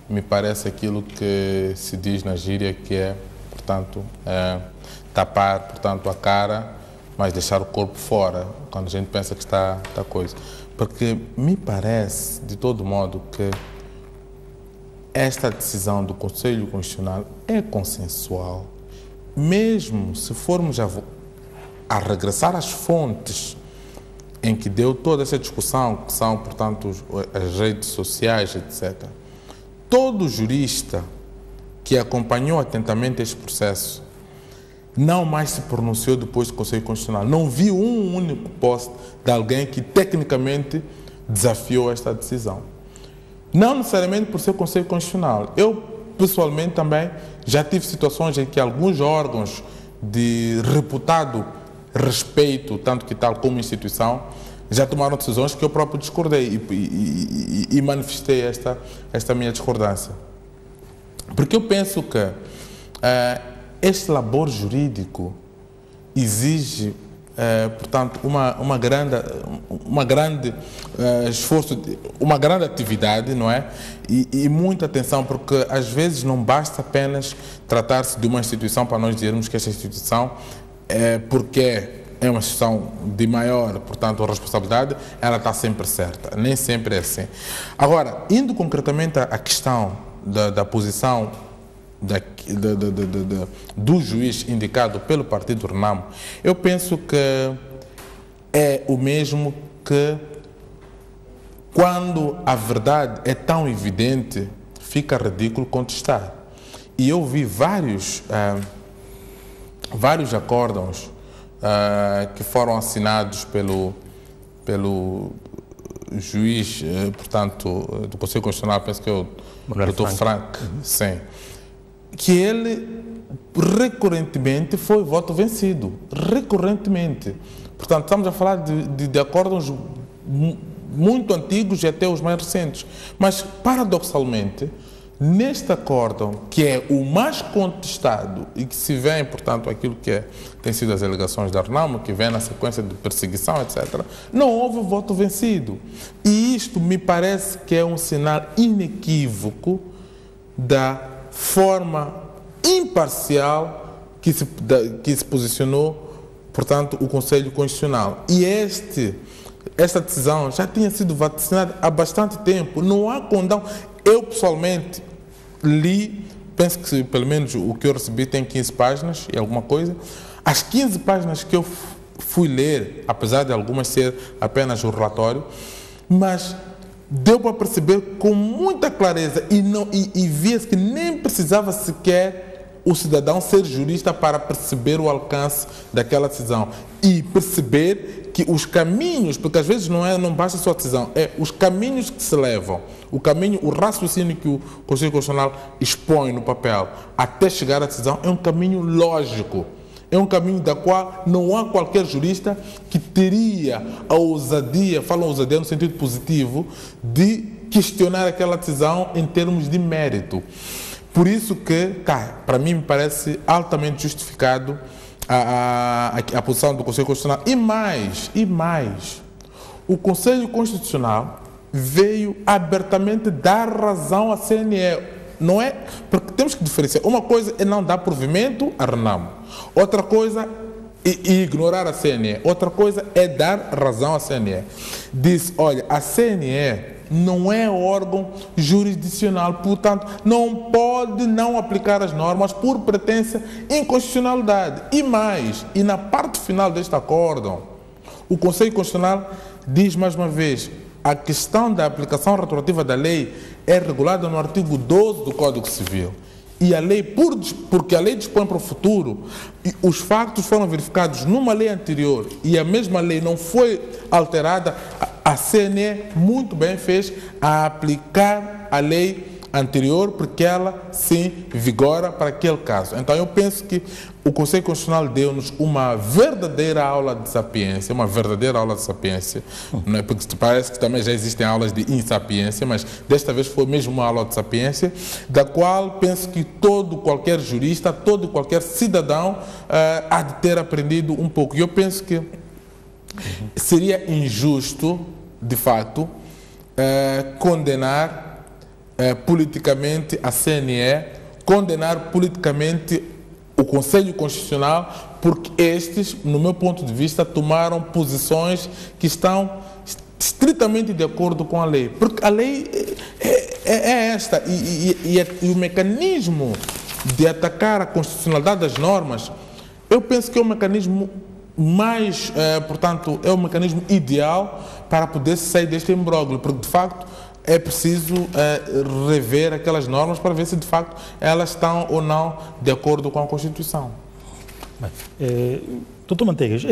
me parece aquilo que se diz na gíria, que é, portanto, tapar, portanto, a cara, mas deixar o corpo fora, quando a gente pensa que está coisa. Porque me parece, de todo modo, que esta decisão do Conselho Constitucional é consensual, mesmo se formos a regressar às fontes em que deu toda essa discussão, que são, portanto, as redes sociais, etc. Todo jurista que acompanhou atentamente este processo não mais se pronunciou depois do Conselho Constitucional. Não vi um único post de alguém que tecnicamente desafiou esta decisão. Não necessariamente por ser Conselho Constitucional. Eu, pessoalmente, também já tive situações em que alguns órgãos de reputado respeito, tanto que tal como instituição, já tomaram decisões que eu próprio discordei e manifestei esta minha discordância. Porque eu penso que este labor jurídico exige, portanto, uma grande esforço, uma grande atividade, não é? E muita atenção, porque às vezes não basta apenas tratar-se de uma instituição para nós dizermos que esta instituição, porque é uma instituição de maior, portanto, responsabilidade, ela está sempre certa. Nem sempre é assim. Agora, indo concretamente à questão da posição do juiz indicado pelo partido Renamo, eu penso que é o mesmo que quando a verdade é tão evidente, fica ridículo contestar. E eu vi vários acórdãos que foram assinados pelo juiz, portanto, do Conselho Constitucional, penso que é o Dr. Frank, sim, que ele recorrentemente foi voto vencido, recorrentemente. Portanto, estamos a falar de acórdãos muito antigos e até os mais recentes. Mas, paradoxalmente, neste acórdão, que é o mais contestado e que se vê, portanto, aquilo que tem sido as alegações da RENAMO, que vem na sequência de perseguição, etc., não houve voto vencido. E isto me parece que é um sinal inequívoco da forma imparcial que se posicionou, portanto, o Conselho Constitucional. E esta decisão já tinha sido vaticinada há bastante tempo. Não há condão. Eu, pessoalmente, li, penso que pelo menos o que eu recebi tem 15 páginas e alguma coisa. As 15 páginas que eu fui ler, apesar de algumas ser apenas o relatório, mas deu para perceber com muita clareza e via-se que nem precisava sequer o cidadão ser jurista para perceber o alcance daquela decisão e perceber que os caminhos, porque às vezes não basta só a decisão, é os caminhos que se levam, o raciocínio que o Conselho Constitucional expõe no papel até chegar à decisão é um caminho lógico. É um caminho da qual não há qualquer jurista que teria a ousadia, falo ousadia no sentido positivo, de questionar aquela decisão em termos de mérito. Por isso que, para mim, me parece altamente justificado a posição do Conselho Constitucional. E mais, o Conselho Constitucional veio abertamente dar razão à CNE. Não é, porque temos que diferenciar. Uma coisa é não dar provimento à RENAMO. Outra coisa é ignorar a CNE. Outra coisa é dar razão à CNE. Diz, olha, a CNE não é órgão jurisdicional, portanto, não pode não aplicar as normas por pretensa inconstitucionalidade. E mais, e na parte final deste acórdão, o Conselho Constitucional diz mais uma vez, a questão da aplicação retroativa da lei é regulada no artigo 12 do Código Civil. E a lei, porque a lei dispõe para o futuro, e os factos foram verificados numa lei anterior e a mesma lei não foi alterada, a CNE muito bem fez a aplicar a lei anterior, porque ela sim vigora para aquele caso. Então eu penso que o Conselho Constitucional deu-nos uma verdadeira aula de sapiência, não é? Porque parece que também já existem aulas de insapiência, mas desta vez foi mesmo uma aula de sapiência, da qual penso que qualquer jurista, qualquer cidadão há de ter aprendido um pouco. E eu penso que seria injusto, de fato, condenar politicamente a CNE, condenar politicamente o Conselho Constitucional, porque estes, no meu ponto de vista, tomaram posições que estão estritamente de acordo com a lei. Porque a lei é esta, e o mecanismo de atacar a constitucionalidade das normas, eu penso que é o mecanismo mais, portanto, é o mecanismo ideal para poder sair deste imbróglio, porque de facto é preciso rever aquelas normas para ver se de facto elas estão ou não de acordo com a Constituição. Bem, Dr. Manteigas,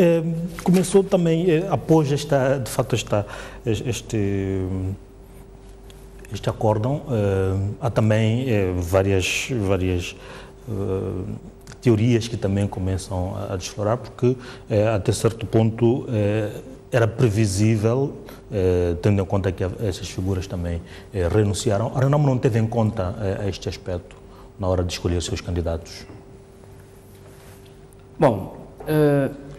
começou também, após este acórdão, há também várias teorias que também começam a desflorar, porque até certo ponto era previsível, tendo em conta que essas figuras também renunciaram. A RENAMO não teve em conta este aspecto na hora de escolher seus candidatos? Bom,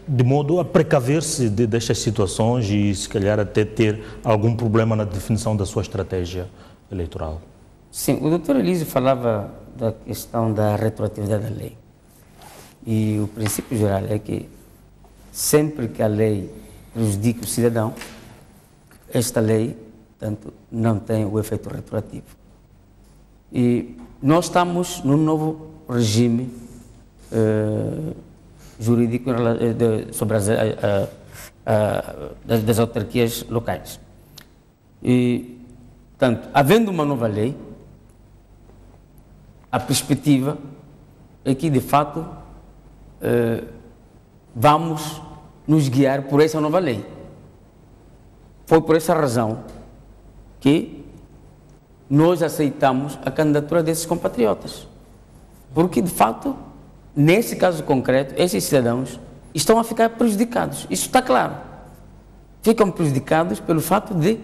de modo a precaver-se destas situações e, se calhar, até ter algum problema na definição da sua estratégia eleitoral. Sim, o Dr. Elísio falava da questão da retroatividade da lei. E o princípio geral é que sempre que a lei prejudica o cidadão, esta lei, portanto, não tem o efeito retroativo. E nós estamos num novo regime jurídico sobre das autarquias locais. E, portanto, havendo uma nova lei, a perspectiva é que, de fato, vamos nos guiar por essa nova lei. Foi por essa razão que nós aceitamos a candidatura desses compatriotas. Porque, de fato, nesse caso concreto, esses cidadãos estão a ficar prejudicados. Isso está claro. Ficam prejudicados pelo fato de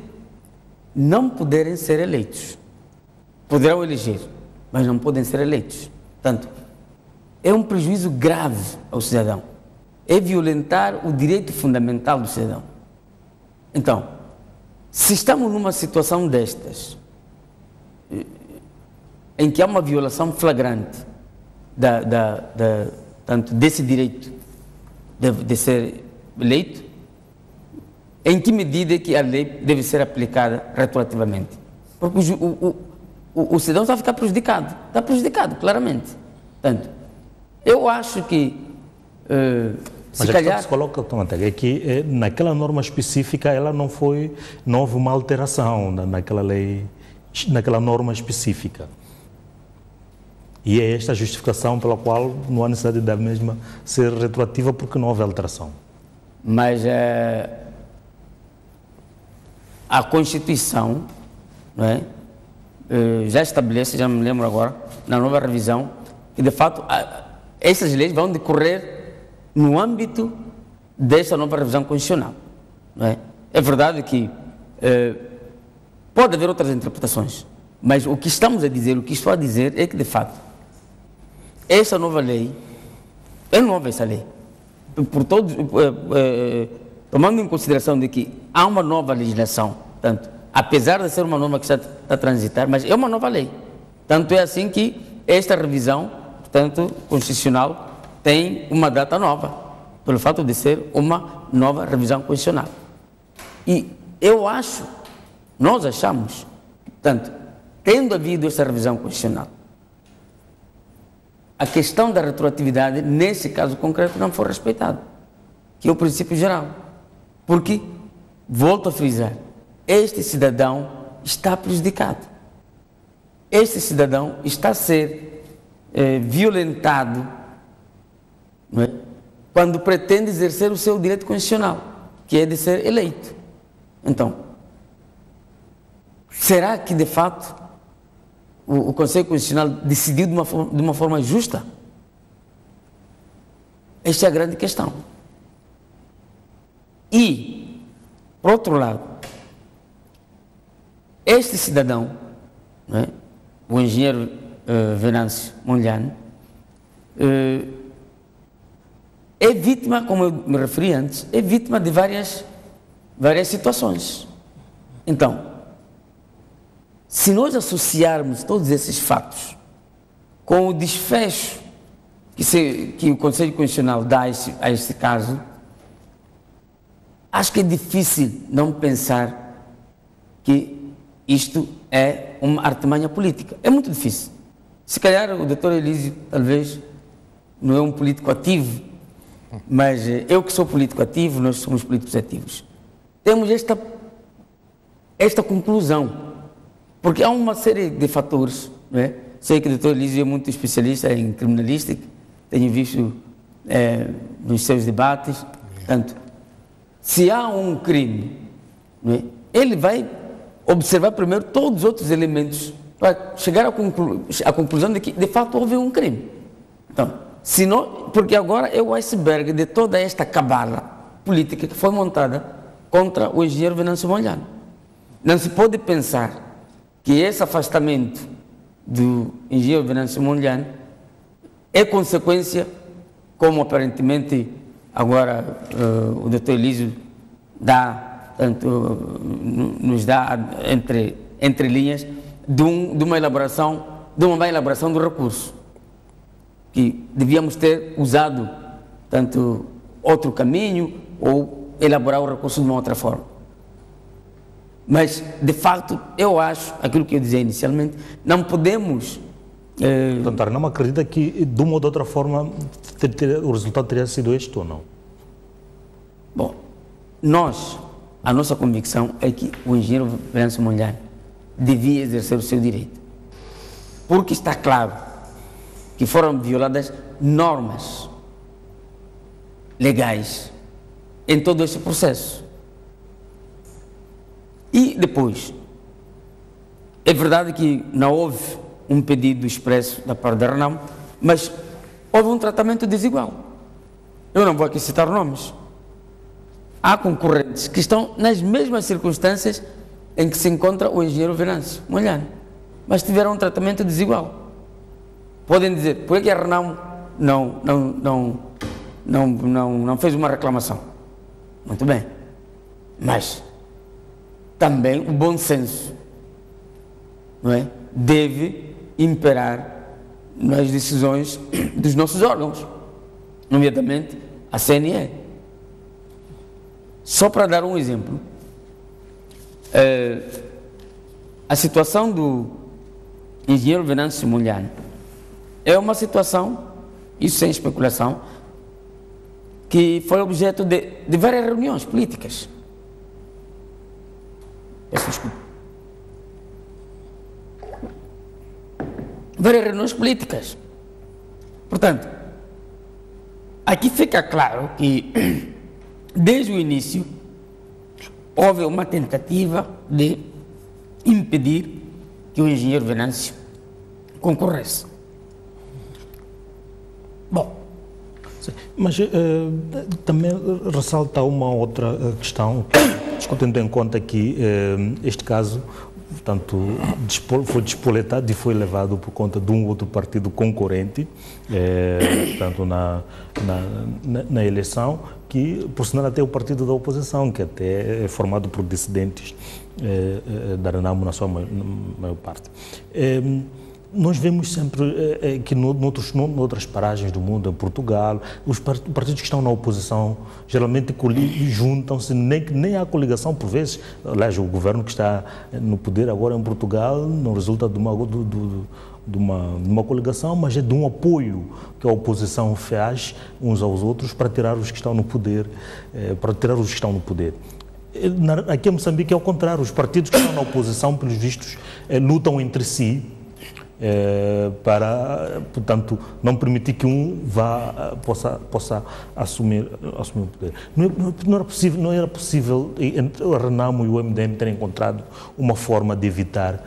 não poderem ser eleitos. poderão eleger, mas não podem ser eleitos. Portanto, é um prejuízo grave ao cidadão. É violentar o direito fundamental do cidadão. Então, se estamos numa situação destas, em que há uma violação flagrante tanto desse direito de ser eleito, em que medida que a lei deve ser aplicada retroativamente? Porque o cidadão está a ficar prejudicado, claramente. Portanto, eu acho que, mas a questão que se coloca, é que naquela norma específica não houve uma alteração naquela lei, naquela norma específica. E é esta a justificação pela qual não há necessidade da mesma ser retroativa, porque não houve alteração. Mas a Constituição, não é, já estabelece, já me lembro agora, na nova revisão, que de fato essas leis vão decorrer no âmbito dessa nova revisão constitucional. Não é? É verdade que pode haver outras interpretações, mas o que estamos a dizer, o que estou a dizer é que de fato essa nova lei, é nova essa lei, tomando em consideração de que há uma nova legislação, tanto, apesar de ser uma norma que está a transitar, mas é uma nova lei. Tanto é assim que esta revisão, portanto, constitucional, tem uma data nova, pelo fato de ser uma nova revisão constitucional. E nós achamos, portanto, tendo havido essa revisão constitucional, a questão da retroatividade, nesse caso concreto, não foi respeitada, que é o princípio geral. Porque, volto a frisar, este cidadão está prejudicado. Este cidadão está a ser violentado, não é? Quando pretende exercer o seu direito constitucional, que é de ser eleito. Então, será que de fato o Conselho Constitucional decidiu de uma forma justa? Esta é a grande questão. E, por outro lado, este cidadão, não é? O engenheiro Venâncio Mondlane, é vítima, como eu me referi antes, é vítima de várias situações. Então, se nós associarmos todos esses fatos com o desfecho que o Conselho Constitucional dá a este caso, acho que é difícil não pensar que isto é uma artimanha política. É muito difícil. Se calhar o doutor Elísio talvez não é um político ativo, mas eu que sou político ativo, nós somos políticos ativos. Temos esta conclusão. Porque há uma série de fatores, não é? Sei que o doutor Elísio é muito especialista em criminalística, tenho visto nos seus debates. Portanto, se há um crime, não é? Ele vai observar primeiro todos os outros elementos para chegar à conclusão de que, de fato, houve um crime. Então, porque agora é o iceberg de toda esta cabala política que foi montada contra o engenheiro Venâncio Mondlane. Não se pode pensar que esse afastamento do engenheiro Venâncio Mondlane é consequência, como aparentemente agora o doutor Elísio nos dá entre linhas, de uma má elaboração do recurso, que devíamos ter usado tanto outro caminho ou elaborar o recurso de uma outra forma. Mas, de facto, eu acho, aquilo que eu dizia inicialmente, não podemos... Portanto, não acredita que, de uma ou de outra forma, o resultado teria sido este ou não? Bom, a nossa convicção é que o engenheiro Venâncio Mondlane devia exercer o seu direito. Porque está claro que foram violadas normas legais em todo esse processo. E depois, é verdade que não houve um pedido expresso da parte da Renamo, mas houve um tratamento desigual. Eu não vou aqui citar nomes. Há concorrentes que estão nas mesmas circunstâncias em que se encontra o engenheiro Venâncio Mondlane. mas tiveram um tratamento desigual. Podem dizer, por que a Renamo não fez uma reclamação? Muito bem, mas também o bom senso, não é, deve imperar nas decisões dos nossos órgãos, nomeadamente a CNE. Só para dar um exemplo, a situação do engenheiro Venâncio Munhano é uma situação, isso sem especulação, que foi objeto de várias reuniões políticas. Peço desculpa. Várias reuniões políticas. Portanto, aqui fica claro que, desde o início, houve uma tentativa de impedir que o engenheiro Venâncio concorresse. Bom, mas também ressalta uma outra questão, tendo em conta que este caso, portanto, foi despoletado e foi levado por conta de um outro partido concorrente, portanto, na eleição, que, por sinal, até o partido da oposição, que até é formado por dissidentes da Renamo na sua maior parte. Nós vemos sempre que noutras paragens do mundo, em Portugal, os partidos que estão na oposição geralmente juntam-se, nem há coligação por vezes. Aliás, o governo que está no poder agora em Portugal não resulta de uma coligação, mas é de um apoio que a oposição faz uns aos outros para tirar os que estão no poder, Aqui em Moçambique é o contrário, os partidos que estão na oposição, pelos vistos, lutam entre si, para, portanto, não permitir que um possa assumir o poder. Não era possível entre o Renamo e o MDM terem encontrado uma forma de evitar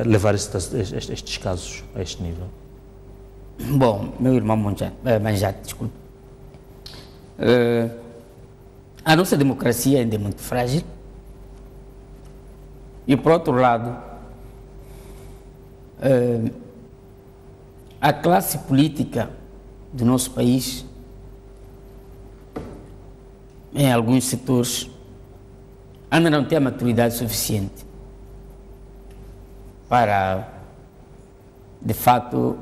levar estes casos a este nível? Bom, meu irmão Manjate, desculpe. A nossa democracia ainda é muito frágil e, por outro lado, a classe política do nosso país, em alguns setores, ainda não tem a maturidade suficiente para, de fato,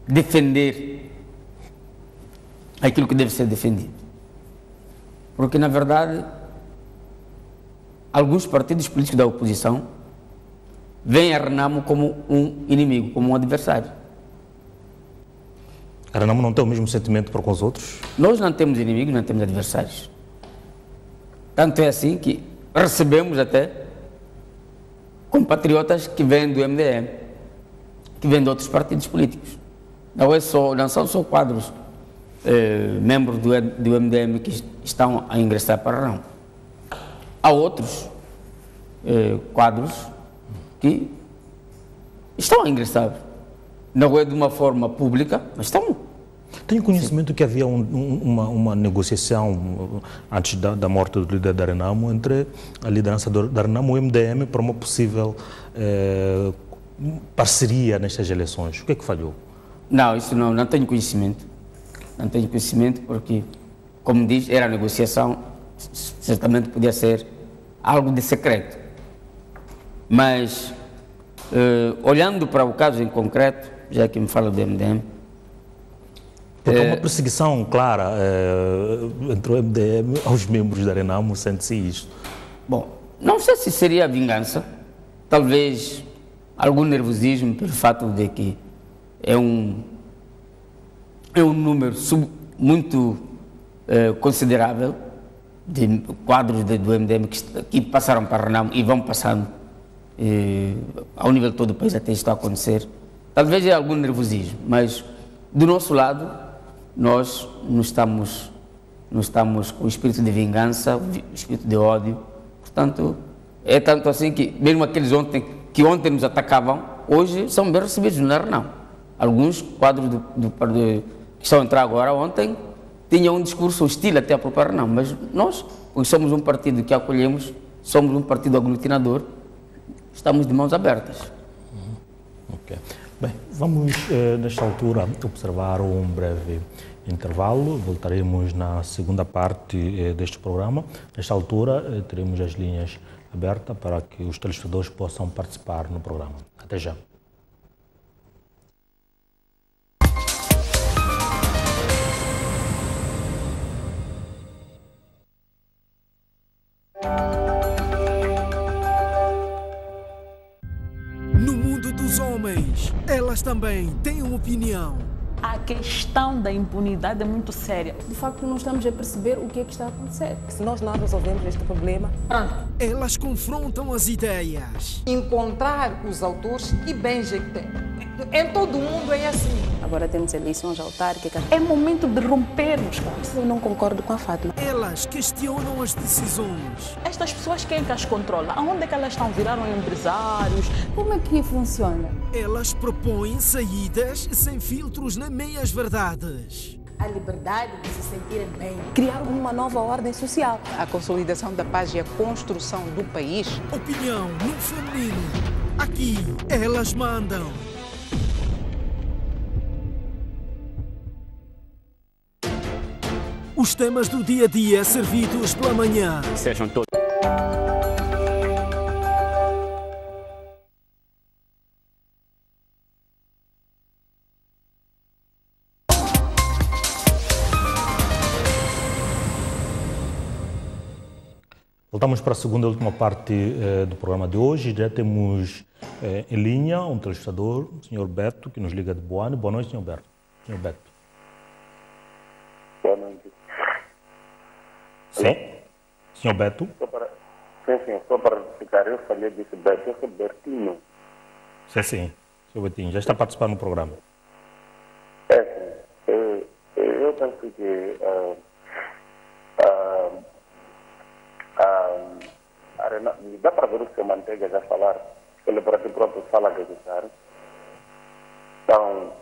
defender aquilo que deve ser defendido. Porque, na verdade, alguns partidos políticos da oposição veem a Renamo como um inimigo, como um adversário. A Renamo não tem o mesmo sentimento para com os outros? Nós não temos inimigos, não temos adversários. Tanto é assim que recebemos até compatriotas que vêm do MDM, que vêm de outros partidos políticos. Não são só quadros, membros do MDM que estão a ingressar para a Renamo. Há outros quadros que estão a ingressar, não é de uma forma pública, mas estão. Tenho conhecimento que havia uma negociação antes da morte do líder da Renamo entre a liderança da Renamo e o MDM para uma possível parceria nestas eleições. O que é que falhou? Não, isso não tenho conhecimento. Não tenho conhecimento porque, como diz, era a negociação, certamente podia ser algo de secreto. Mas, olhando para o caso em concreto, já que me fala do MDM... Porque há uma perseguição clara entre o MDM aos membros da Renamo, sente-se isto. Bom, não sei se seria vingança, talvez algum nervosismo pelo fato de que é um número muito considerável de quadros do MDM que passaram para a Renamo e vão passando ao nível de todo o país, até isto a acontecer. Talvez é algum nervosismo, mas do nosso lado nós não estamos com o espírito de vingança, o espírito de ódio. Portanto, é tanto assim que mesmo aqueles que ontem nos atacavam, hoje são bem recebidos na Renamo. Alguns quadros que estão a entrar agora, ontem tinham um discurso hostil até à própria Renamo, mas nós, porque somos um partido que acolhemos, somos um partido aglutinador, estamos de mãos abertas. Ok. Bem, vamos nesta altura observar um breve intervalo. Voltaremos na segunda parte deste programa. Nesta altura teremos as linhas abertas para que os telespectadores possam participar no programa. Até já. No mundo dos homens, elas também têm uma opinião. A questão da impunidade é muito séria. De facto, não estamos a perceber o que é que está a acontecer. Se nós não resolvemos este problema, Elas confrontam as ideias. encontrar os autores e bem jeito tem. Em todo o mundo é assim. Agora temos eleições autárquicas. É momento de rompermos com isso. Eu não concordo com a Fátima. Elas questionam as decisões. Estas pessoas, quem é que as controla? Aonde é que elas estão? Viraram empresários? Como é que funciona? Elas propõem saídas sem filtros nem meias verdades. A liberdade de se sentirem bem. Criar uma nova ordem social. A consolidação da paz e a construção do país. Opinião no feminino. Aqui, elas mandam. Os temas do dia a dia servidos pela manhã. Sejam todos. Voltamos para a segunda e última parte do programa de hoje. Já temos em linha um telespectador, o Sr. Beto, que nos liga de Boane. Boa noite, Sr. Beto. Sr. Beto. Boa noite. Sim? Sr. Beto? Sim, só para ficar, eu falei desse Beto, esse Bertino. Sim. Sr. Betinho, já está participando no programa. Eu penso que dá para ver o seu Manteiga já falar, ele para si próprio fala a gaguejar. Então,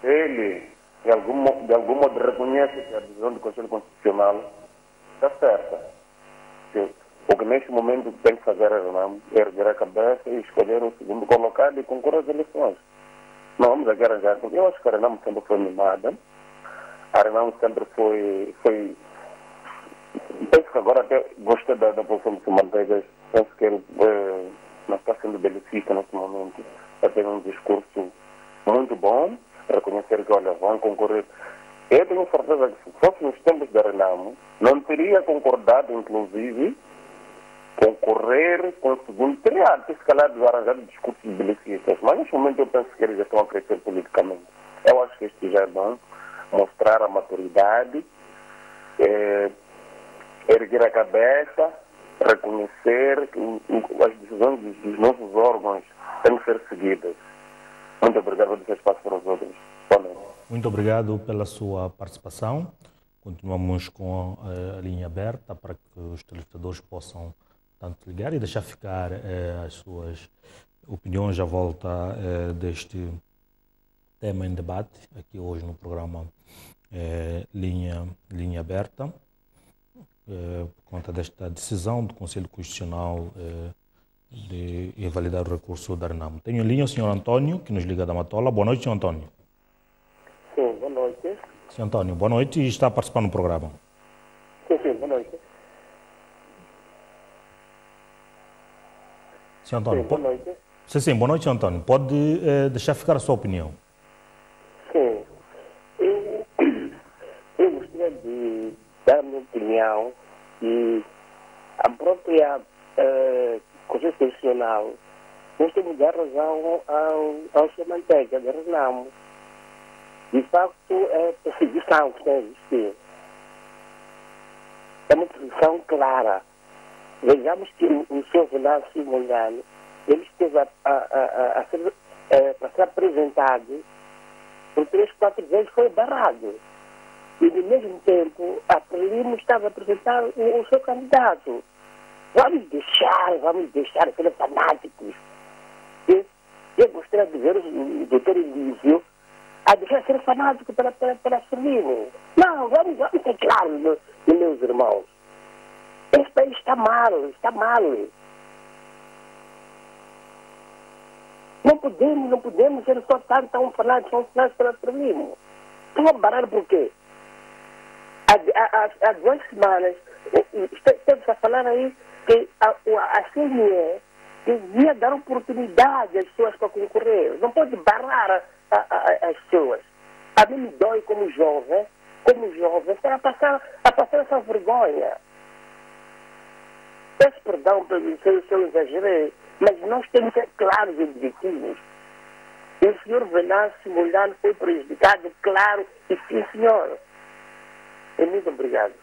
ele de algum modo reconhece que a decisão do Conselho Constitucional está certa. O que neste momento tem que fazer é erguer a cabeça e escolher o segundo colocado e concorrer às eleições. Não vamos aqui arranjar. Eu acho que a Renamo sempre foi mimada. A Renamo sempre foi. Penso que agora até gostei da posição do Manteigas. Penso que ele não está sendo belicista neste momento. Está tendo um discurso muito bom. Reconhecer que, olha, vão concorrer. Eu tenho certeza que se fosse nos tempos da Renamo, não teria concordado, inclusive, concorrer com o segundo. Teria, se calhar, arranjado discursos belicistas. Mas neste momento eu penso que eles já estão a crescer politicamente. Eu acho que isto já é bom. Mostrar a maturidade, erguer a cabeça, reconhecer que as decisões dos nossos órgãos têm que ser seguidas. Muito obrigado por deixar espaço para os outros. Boa noite. Muito obrigado pela sua participação. Continuamos com a linha aberta para que os telespectadores possam tanto ligar e deixar ficar as suas opiniões à volta deste tema em debate, aqui hoje no programa Linha Aberta, por conta desta decisão do Conselho Constitucional de invalidar o recurso da Renamo. Tenho em linha o Sr. Antônio, que nos liga da Matola. Boa noite, Sr. Antônio. Sim, boa noite. Sr. Antônio, boa noite e está participando do programa. Sim, boa noite. Sr. Antônio, Boa noite. Sim, boa noite, Sr. Antônio. Pode deixar ficar a sua opinião. Sim. Eu gostaria de dar a minha opinião que a própria Conselho Constitucional nós temos de dar razão ao Sr. Manteiga de Renamo. De facto, é perseguição que tem a existir. É uma perseguição clara. Vejamos que o Sr. Venâncio Mondlane, ele esteve para ser apresentado por 3, 4 vezes, foi barrado. E, ao mesmo tempo, a Frelimo estava a apresentar o seu candidato. Vamos deixar aqueles fanáticos. Eu gostaria de ver o doutor Elísio a deixar ser fanático pela Frelimo. Não, vamos ser claros, meus irmãos. Esse país está mal. podemos, eles só estão falando para mim. Estão a parar por quê? Há 2 semanas, estamos a falar aí que a CNE devia dar oportunidade às pessoas para concorrer. Não pode barrar as pessoas. A mim me dói como jovem, para passar essa vergonha. Peço perdão se eu exagerei, mas nós temos que ser claros e objetivos. E o senhor Venâncio Mondlane foi prejudicado, claro, e sim, senhor. Muito obrigado.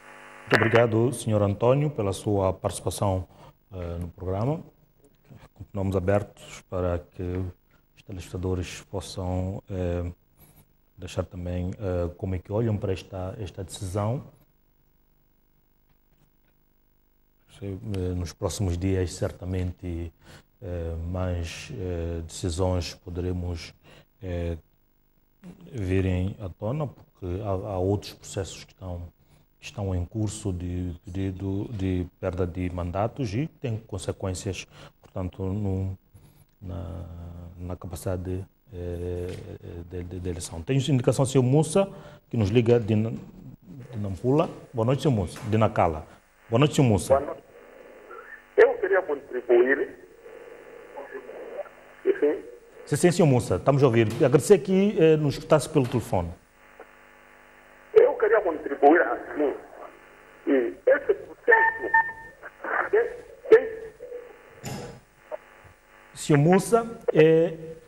Muito obrigado, senhor Antônio, pela sua participação no programa. Continuamos abertos para que os telespectadores possam deixar também como é que olham para esta decisão. Nos próximos dias, certamente, mais decisões poderemos virem à tona, porque há outros processos que estão em curso de pedido de perda de mandatos e tem consequências, portanto, na capacidade de eleição. Tenho indicação do Sr. Mussa, que nos liga de Nampula. Boa noite, Sr. Mussa. De Nacala. Boa noite, Sr. Mussa. Boa noite. Eu queria contribuir. Sim, Sr. Mussa, estamos a ouvir. Agradecer que nos escutasse pelo telefone. Eu queria contribuir assim. E esse processo... Sr. Mussa,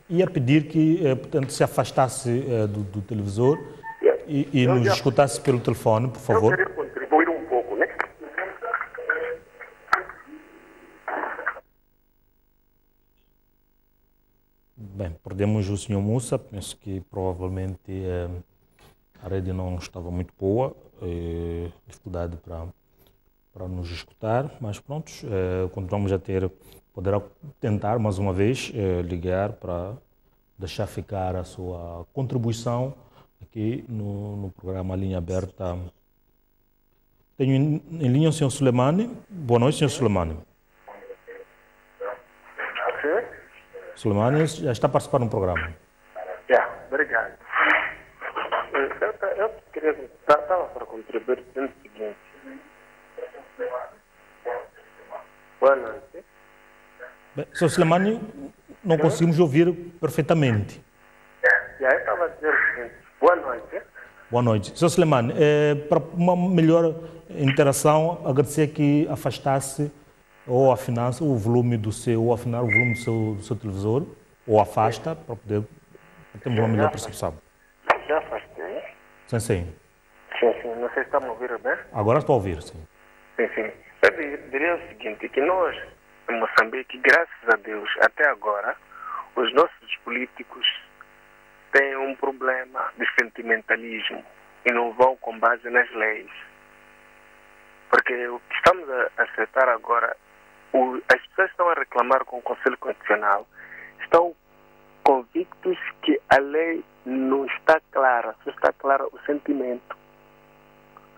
ia pedir que, portanto, se afastasse do televisor e nos escutasse pelo telefone, por favor. Eu queria contribuir um pouco, né? Bem, perdemos o Sr. Mussa. Penso que provavelmente a rede não estava muito boa, dificuldade para nos escutar, mas prontos, continuamos a poderá tentar mais uma vez ligar para deixar ficar a sua contribuição aqui no programa Linha Aberta. Tenho em linha o Sr. Sulemani. Boa noite, Sr. Sulemani. Sulemani já está participando do programa. Obrigado. Eu queria estava para contribuir no seguinte. Boa noite. Bem, Sr. Sulemani, não conseguimos ouvir perfeitamente. Eu estava a dizer o seguinte. Boa noite. Boa noite. Sr. Sulemani, para uma melhor interação, agradecer que afastasse ou afinasse o volume do seu, ou afinar o volume do seu televisor, ou afasta, para poder termos uma melhor percepção. Já afastei. Sim. Sim. Não sei se está a me ouvir bem. Agora estou a ouvir, sim. Sim. Eu diria o seguinte, que nós, em Moçambique, graças a Deus, até agora, os nossos políticos têm um problema de sentimentalismo e não vão com base nas leis. Porque o que estamos a aceitar agora, as pessoas estão a reclamar com o Conselho Constitucional, estão convictos que a lei não está clara, só está clara o sentimento.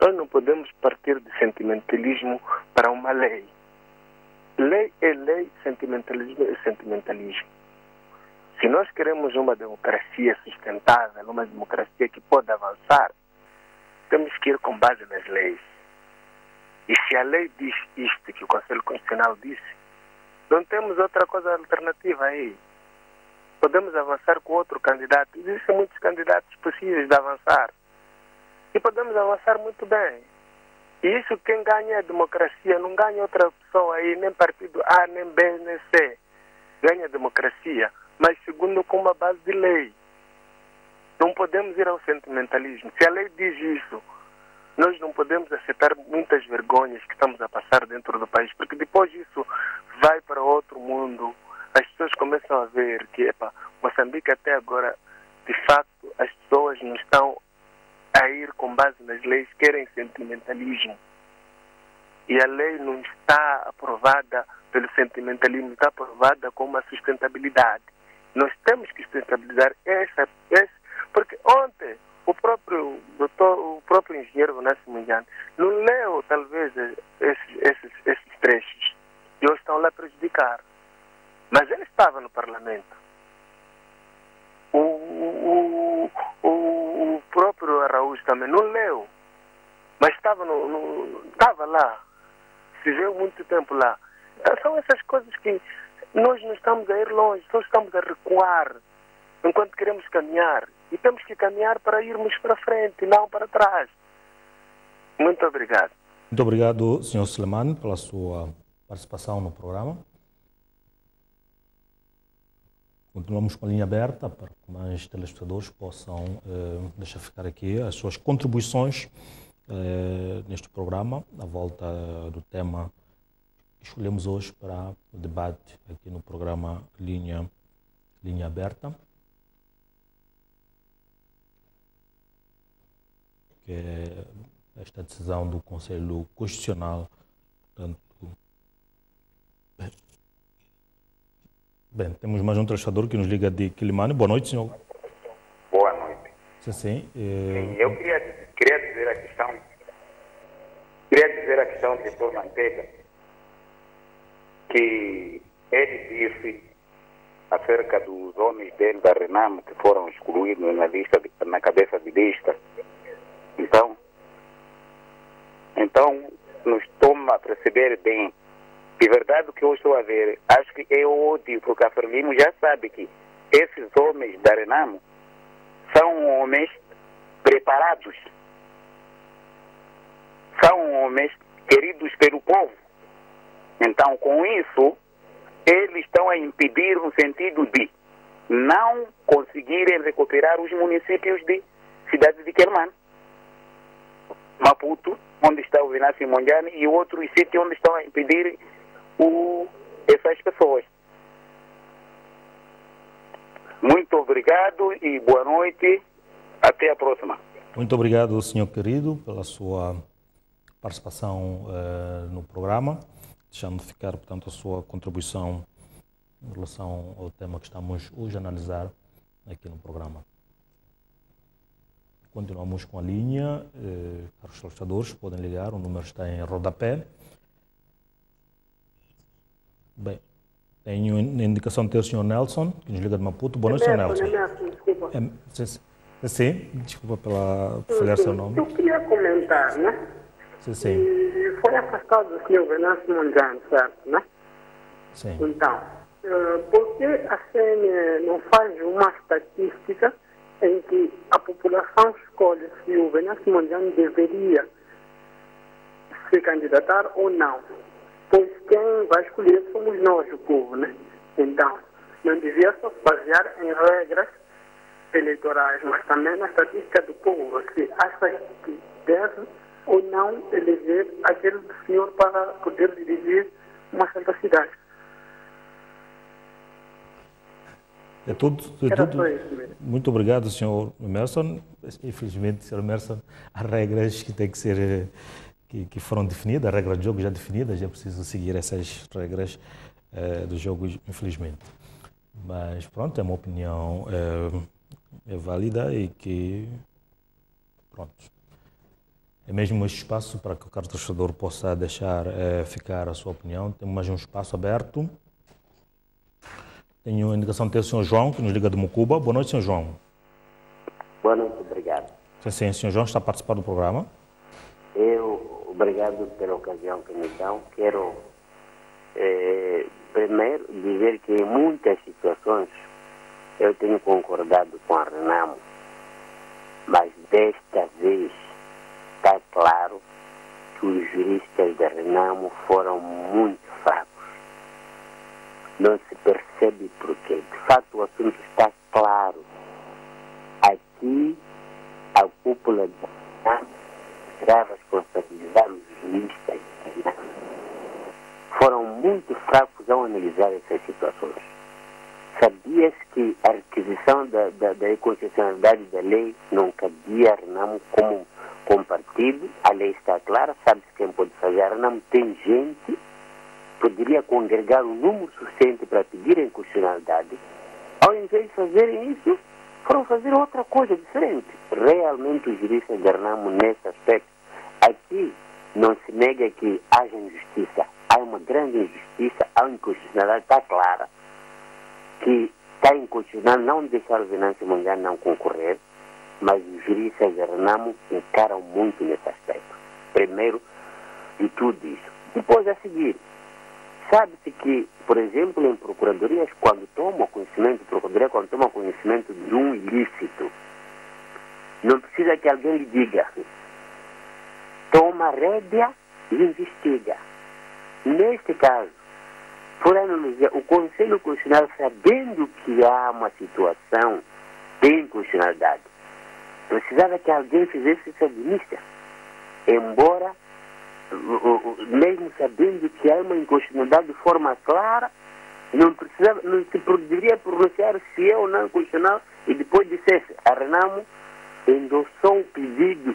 Nós não podemos partir de sentimentalismo para uma lei. Lei é lei, sentimentalismo é sentimentalismo. Se nós queremos uma democracia sustentável, uma democracia que pode avançar, temos que ir com base nas leis. E se a lei diz isto que o Conselho Constitucional disse, não temos outra coisa alternativa aí. Podemos avançar com outro candidato. Existem muitos candidatos possíveis de avançar. E podemos avançar muito bem. E isso quem ganha é a democracia, não ganha outra pessoa aí, nem partido A, nem B, nem C. Ganha a democracia, mas segundo com uma base de lei. Não podemos ir ao sentimentalismo. Se a lei diz isso, nós não podemos aceitar muitas vergonhas que estamos a passar dentro do país, porque depois isso vai para outro mundo. As pessoas começam a ver que, Moçambique até agora, de facto, as pessoas não estão a ir com base nas leis, querem sentimentalismo. E a lei não está aprovada pelo sentimentalismo, está aprovada com uma sustentabilidade. Nós temos que sustentabilizar essa, porque ontem o próprio engenheiro Venâncio Mondlane não leu talvez esses trechos e hoje estão lá a prejudicar. Mas ele estava no Parlamento. O próprio Araújo também não leu, mas estava lá, viveu muito tempo lá. Então, são essas coisas que nós não estamos a ir longe, só estamos a recuar enquanto queremos caminhar. E temos que caminhar para irmos para frente, não para trás. Muito obrigado. Muito obrigado, Sr. Suleiman, pela sua participação no programa. Continuamos com a linha aberta para que mais telespectadores possam deixar ficar aqui as suas contribuições neste programa, à volta do tema que escolhemos hoje para o debate aqui no programa Linha Aberta, que é esta decisão do Conselho Constitucional. Portanto, bem, temos mais um telespectador que nos liga de Quilimane. Boa noite, senhor. Boa noite. Sim. Sim, eu queria dizer a questão do doutor Manteiga, que ele disse acerca dos homens dele da Renamo que foram excluídos na cabeça de lista. Então, nos toma a perceber bem. De verdade, o que eu estou a ver, acho que é óbvio, porque a Frelimo já sabe que esses homens da Renamo são homens preparados. São homens queridos pelo povo. Então, com isso, eles estão a impedir no sentido de não conseguirem recuperar os municípios de cidade de Quelimane, Maputo, onde está o Venâncio Mondlane, e outros sítios onde estão a impedir essas pessoas. Muito obrigado e boa noite. Até a próxima. Muito obrigado, senhor querido, pela sua participação no programa, deixando ficar, portanto, a sua contribuição em relação ao tema que estamos hoje a analisar aqui no programa. Continuamos com a linha. Caros telespectadores, podem ligar, o número está em rodapé. Bem, tenho a indicação de ter o senhor Nelson, que nos liga de Maputo. Boa noite, senhor Nelson. Desculpa. Sim, desculpa pela falhar seu nome. Eu queria comentar, né? Sim. E foi afastado do senhor Venâncio Mondlane, certo, né? Sim. Então, por que a CNE não faz uma estatística em que a população escolhe se o Venâncio Mondlane deveria se candidatar ou não? Pois quem vai escolher somos nós, o povo, né? Então, não devia só se basear em regras eleitorais, mas também na estatística do povo. Se acha que deve ou não eleger aquele senhor para poder dirigir uma certa cidade. É tudo. Só isso mesmo. Muito obrigado, senhor Emerson. Infelizmente, senhor Emerson, há regras que têm que ser, que foram definidas, a regra de jogo já definidas, já preciso seguir essas regras do jogo, infelizmente. Mas pronto, é uma opinião é válida e que, pronto, é mesmo este espaço para que o caro torcedor possa deixar ficar a sua opinião. Temos mais um espaço aberto. Tenho a indicação de ter o senhor João, que nos liga de Mucuba. Boa noite, senhor João. Boa noite, obrigado. Sim, o senhor João está a participar do programa. Obrigado pela ocasião que me dão. Quero primeiro dizer que em muitas situações eu tenho concordado com a Renamo, mas desta vez está claro que os juristas da Renamo foram muito fracos. Não se percebe porquê. De fato, o assunto está claro. Aqui, a cúpula da Renamo será responsabilizar os juristas da Renamo. Foram muito fracos ao analisar essas situações. Sabia-se que a requisição da inconstitucionalidade da lei não cabia a Renamo como partido. A lei está clara, sabe-se quem pode fazer. A Renamo tem gente, poderia congregar um número suficiente para pedir a inconstitucionalidade. Ao invés de fazerem isso, foram fazer outra coisa diferente. Realmente os juristas da Renamo, nesse aspecto, aqui não se nega que haja injustiça. Há uma grande injustiça, a inconstitucionalidade está clara, que está inconstitucional não deixar o Venâncio Mondlane não concorrer, mas os juristas da Renamo encaram muito nesse aspecto. Primeiro de tudo isso. Depois, a seguir, sabe-se que, por exemplo, em procuradorias, quando toma conhecimento de um ilícito, não precisa que alguém lhe diga, toma rédea e investiga. Neste caso, por analogia, o Conselho Constitucional, sabendo que há uma situação de inconstitucionalidade, precisava que alguém fizesse essa denúncia. Embora, mesmo sabendo que há uma inconstitucionalidade de forma clara, não se deveria pronunciar se é ou não inconstitucional e depois dissesse, a Renamo endossou o pedido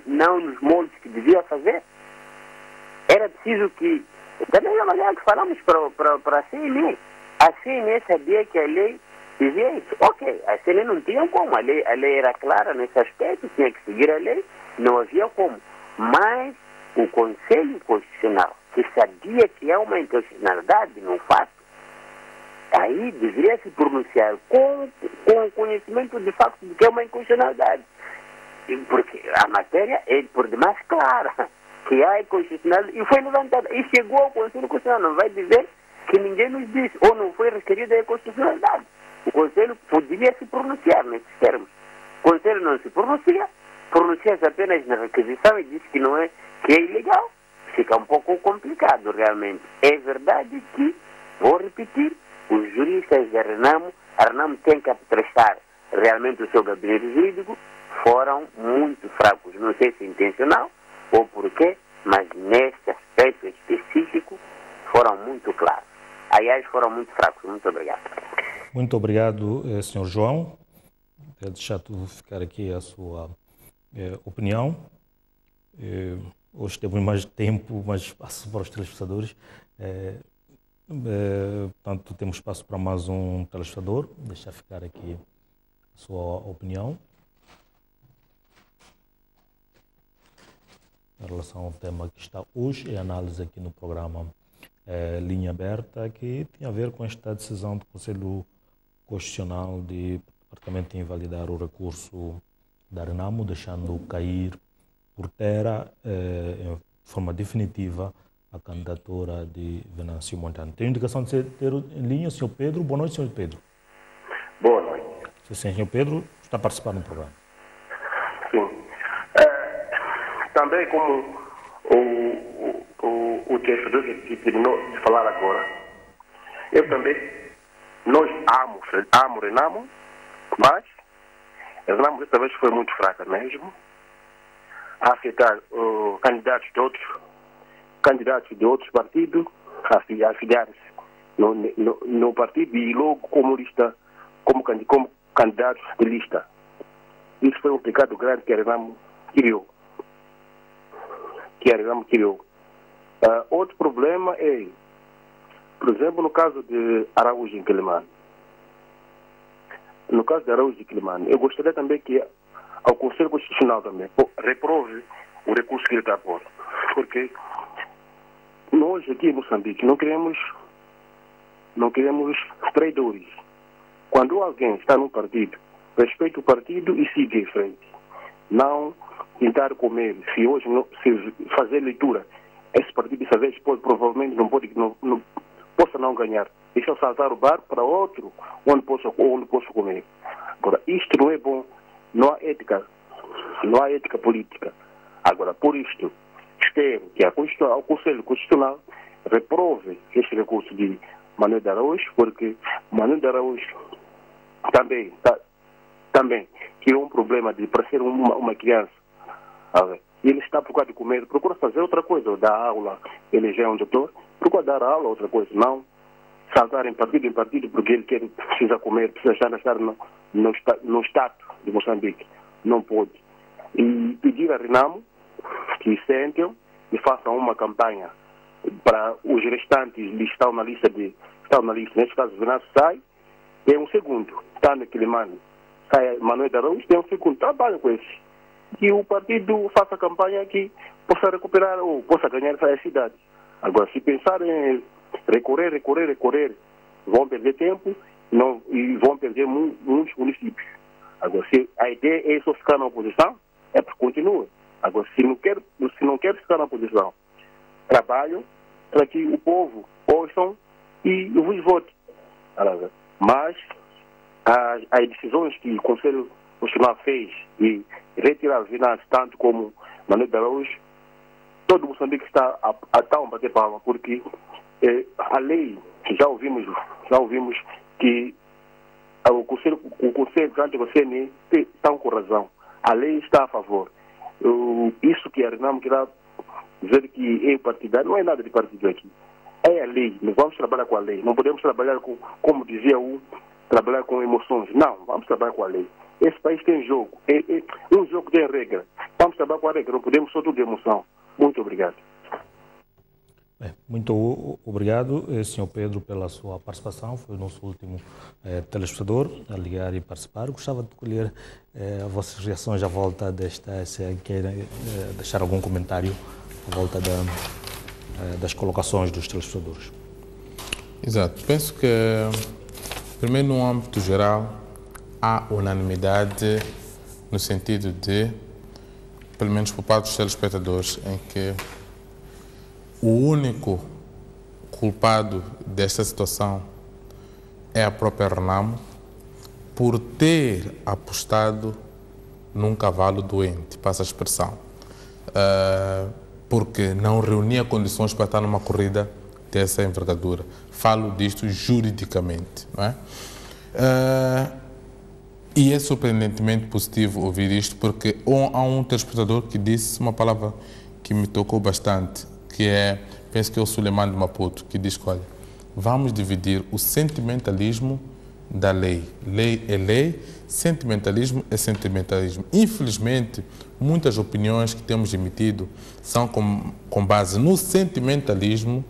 não nos moldes que devia fazer. Era preciso que, da mesma maneira que falamos para a CNE, a CNE sabia que a lei dizia isso. Ok, a CNE não tinha como, a lei era clara nesse aspecto, tinha que seguir a lei, não havia como. Mas o Conselho Constitucional, que sabia que há uma inconstitucionalidade no fato, aí deveria se pronunciar com conhecimento de facto de que é uma inconstitucionalidade. Porque a matéria é por demais clara, que há inconstitucionalidade, e foi levantada, e chegou ao Conselho Constitucional. Não vai dizer que ninguém nos disse, ou não foi requerida a inconstitucionalidade. O Conselho poderia se pronunciar nesses termos. O Conselho não se pronuncia-se apenas na requisição e diz que não é, que é ilegal. Fica um pouco complicado realmente. É verdade que, vou repetir, os juristas da Renamo, a Renamo tem que prestar realmente o seu gabinete jurídico, foram muito fracos. Não sei se intencional ou porquê, mas neste aspecto específico foram muito claros. Aliás, foram muito fracos. Muito obrigado. Muito obrigado, Sr. João. Vou deixar ficar aqui a sua opinião. Hoje temos mais tempo, mais espaço para os telespectadores. Portanto, temos espaço para mais um telespectador. Deixar ficar aqui a sua opinião em relação ao tema que está hoje em análise aqui no programa Linha Aberta, que tem a ver com esta decisão do Conselho Constitucional de praticamente invalidar o recurso da Renamo, deixando cair por terra, em forma definitiva, a candidatura de Venâncio Mondlane. Tenho indicação de ter em linha o Sr. Pedro. Boa noite, Sr. Pedro. Boa noite. Sim, Sr. Pedro está participando do programa. Sim. Também como o texto que terminou de falar agora, eu também, nós amo Renamo, mas Renamo desta vez foi muito fraca mesmo, a aceitar candidatos de outros partidos a afiliar-se no partido e logo como candidatos de lista. Isso foi um pecado grande que a Renamo criou. Outro problema é, por exemplo, no caso de Araújo e Quilimane. No caso de Araújo e Quilimane, eu gostaria também que ao Conselho Constitucional também reprove o recurso que ele está a pôr. Porque nós aqui em Moçambique não queremos traidores. Quando alguém está num partido, respeita o partido e siga em frente. Não tentar comer. Se hoje se fazer leitura, esse partido dessa vez provavelmente não possa não ganhar. Deixa eu saltar o barco para outro onde posso comer. Agora, isto não é bom. Não há ética política. Agora, por isto, espero que o Conselho Constitucional reprove este recurso de Manuel de Araújo, porque Manuel de Araújo também criou um problema para ser uma criança. Ele está procurando comer, procura fazer outra coisa, dar aula, ele já é um doutor, procura dar aula, outra coisa, não saltar em partido, porque ele precisa comer, precisa estar no estado de Moçambique. Não pode. E pedir a Renamo que sentem e façam uma campanha para os restantes que estão na lista, neste caso o Venâncio sai, tem um segundo, está no Quilimane, sai Manuel de Araújo, tem um segundo, trabalha com esse. Que o partido faça campanha que possa recuperar ou possa ganhar essa cidade. Agora, se pensar em recorrer, vão perder tempo não, e vão perder muitos municípios. Agora, se a ideia é só ficar na oposição, é para continuar. Agora, se não quer ficar na oposição, trabalham para que o povo ouçam e vos vote. Mas as decisões que o Conselho Constitucional fez e retirar os vinagres, tanto como Manuel de Araújo, todo Moçambique está a bater palma, porque a lei, já ouvimos que o Conselho, tanto o CNE, estão com razão. A lei está a favor. Isso que a Renamo quer dizer que é partidário, não é nada de partido aqui. É a lei, nós vamos trabalhar com a lei. Não podemos trabalhar com, como dizia trabalhar com emoções. Não, vamos trabalhar com a lei. Esse país tem jogo. Um jogo tem regra. Vamos trabalhar com a regra, não podemos só tudo de emoção. Muito obrigado. Muito obrigado, Sr. Pedro, pela sua participação. Foi o nosso último telespectador a ligar e participar. Gostava de colher as vossas reações à volta desta, se querem deixar algum comentário à volta das colocações dos telespectadores. Exato. Penso que, primeiro, no âmbito geral, há unanimidade no sentido de, pelo menos por parte dos telespectadores, em que o único culpado desta situação é a própria Renamo por ter apostado num cavalo doente, passa a expressão, porque não reunia condições para estar numa corrida dessa envergadura. Falo disto juridicamente, não é? E é surpreendentemente positivo ouvir isto, porque há um telespectador que disse uma palavra que me tocou bastante, que é, penso que é o Suleiman de Maputo, que diz que, olha, vamos dividir o sentimentalismo da lei. Lei é lei, sentimentalismo é sentimentalismo. Infelizmente, muitas opiniões que temos emitido são com base no sentimentalismo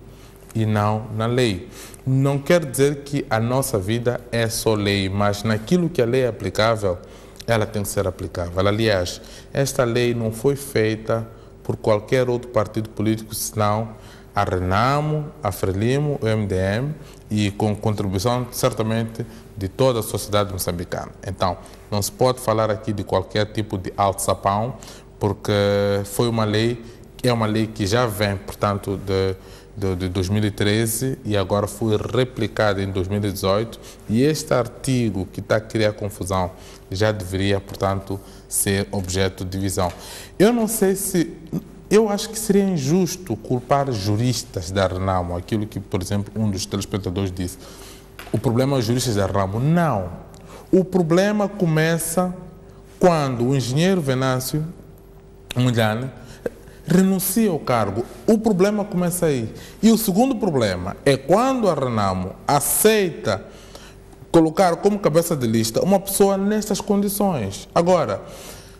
e não na lei. Não quer dizer que a nossa vida é só lei, mas naquilo que a lei é aplicável, ela tem que ser aplicável. Aliás, esta lei não foi feita por qualquer outro partido político, senão a Renamo, a Frelimo, o MDM, e com contribuição, certamente, de toda a sociedade moçambicana. Então, não se pode falar aqui de qualquer tipo de alçapão, porque foi uma lei, é uma lei que já vem, portanto, de 2013 e agora foi replicada em 2018, e este artigo que está a criar confusão já deveria, portanto, ser objeto de divisão. Eu não sei se... Eu acho que seria injusto culpar juristas da Renamo, aquilo que, por exemplo, um dos telespectadores disse. O problema é os juristas da Renamo. Não. O problema começa quando o engenheiro Venâncio Mulhane renuncia ao cargo. O problema começa aí. E o segundo problema é quando a Renamo aceita colocar como cabeça de lista uma pessoa nestas condições. Agora...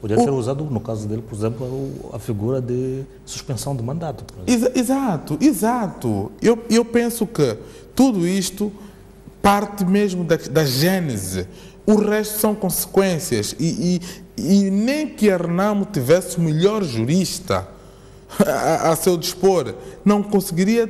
Poderia ser usado, no caso dele, por exemplo, a figura de suspensão de mandato. Exato. Eu penso que tudo isto parte mesmo da gênese. O resto são consequências. E nem que a Renamo tivesse o melhor jurista a seu dispor, não conseguiria,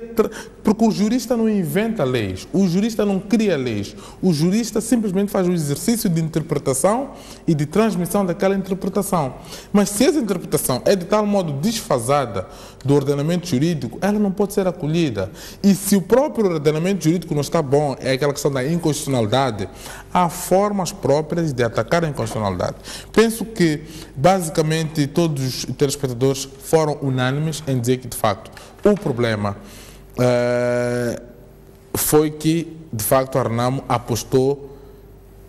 porque o jurista não inventa leis, o jurista não cria leis, o jurista simplesmente faz o exercício de interpretação e de transmissão daquela interpretação. Mas se essa interpretação é de tal modo desfasada do ordenamento jurídico, ela não pode ser acolhida. E se o próprio ordenamento jurídico não está bom, é aquela questão da inconstitucionalidade, há formas próprias de atacar a inconstitucionalidade. Penso que, basicamente, todos os telespectadores foram unânimes em dizer que, de facto, o problema foi que, de facto, a Renamo apostou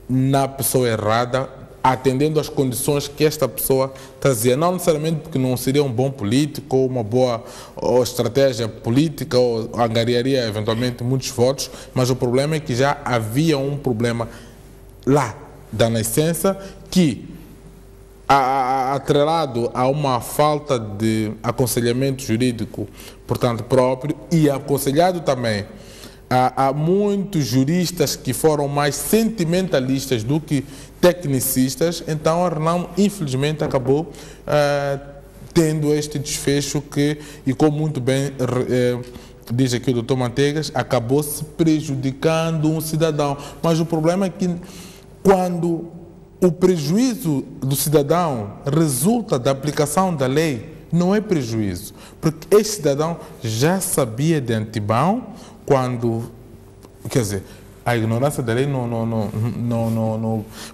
na pessoa errada, atendendo às condições que esta pessoa trazia. Não necessariamente porque não seria um bom político ou uma boa estratégia política ou angariaria eventualmente muitos votos, mas o problema é que já havia um problema lá da nascença que, atrelado a uma falta de aconselhamento jurídico, portanto, próprio, e aconselhado também há muitos juristas que foram mais sentimentalistas do que tecnicistas, então a Renamo, infelizmente, acabou tendo este desfecho que, e como muito bem diz aqui o Dr. Manteigas, acabou se prejudicando um cidadão. Mas o problema é que quando o prejuízo do cidadão resulta da aplicação da lei, não é prejuízo, porque este cidadão já sabia de antemão quando, quer dizer, a ignorância da lei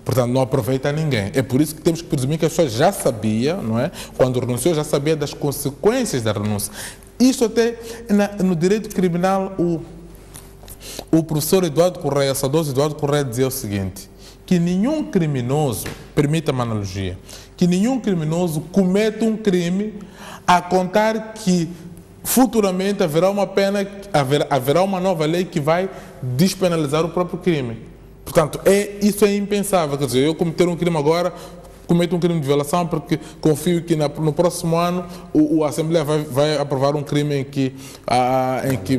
portanto, não aproveita a ninguém. É por isso que temos que presumir que a pessoa já sabia, não é? Quando renunciou, já sabia das consequências da renúncia. Isso até no direito criminal, o professor Eduardo Correia, saudoso Eduardo Correia, dizia o seguinte, que nenhum criminoso, permita-me a analogia, que nenhum criminoso comete um crime a contar que futuramente haverá uma pena, haverá uma nova lei que vai despenalizar o próprio crime. Portanto, isso é impensável. Quer dizer, eu cometer um crime agora, cometo um crime de violação porque confio que no próximo ano a Assembleia vai aprovar um crime em que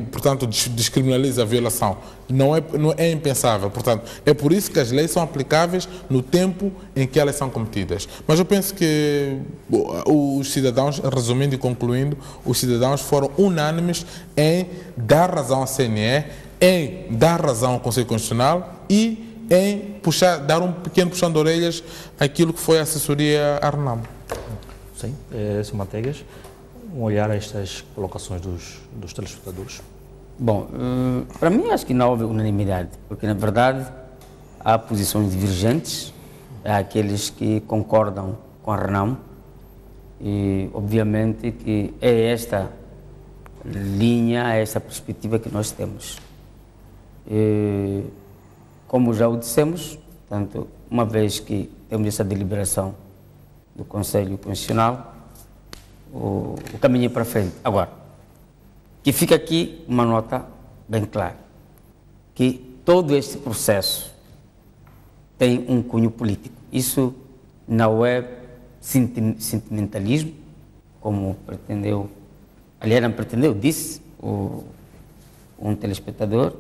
portanto, descriminaliza a violação. Não é impensável. Portanto, é por isso que as leis são aplicáveis no tempo em que elas são cometidas. Mas eu penso que os cidadãos, resumindo e concluindo, os cidadãos foram unânimes em dar razão à CNE, em dar razão ao Conselho Constitucional e em dar um pequeno puxão de orelhas àquilo que foi a assessoria à RENAMO. Sim, Sr. Manteigas, um olhar a estas colocações dos telespectadores. Bom, para mim acho que não houve unanimidade, porque na verdade há posições divergentes, há aqueles que concordam com a RENAMO e obviamente que é esta linha, é esta perspectiva que nós temos. Como já o dissemos, portanto, uma vez que temos essa deliberação do Conselho Constitucional, o caminho é para frente. Agora, que fica aqui uma nota bem clara, que todo este processo tem um cunho político. Isso não é sentimentalismo, como pretendeu, aliás, não pretendeu, disse um telespectador.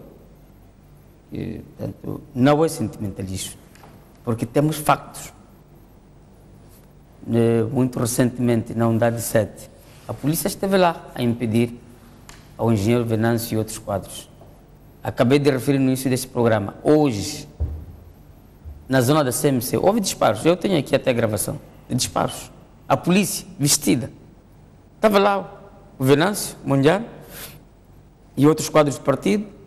Portanto, não é sentimentalismo, porque temos factos. Muito recentemente, na unidade 7, a polícia esteve lá a impedir ao engenheiro Venâncio e outros quadros. Acabei de referir no início desse programa. Hoje, na zona da CMC, houve disparos. Eu tenho aqui até a gravação de disparos. A polícia, vestida. Estava lá o Venâncio Mundial e outros quadros do partido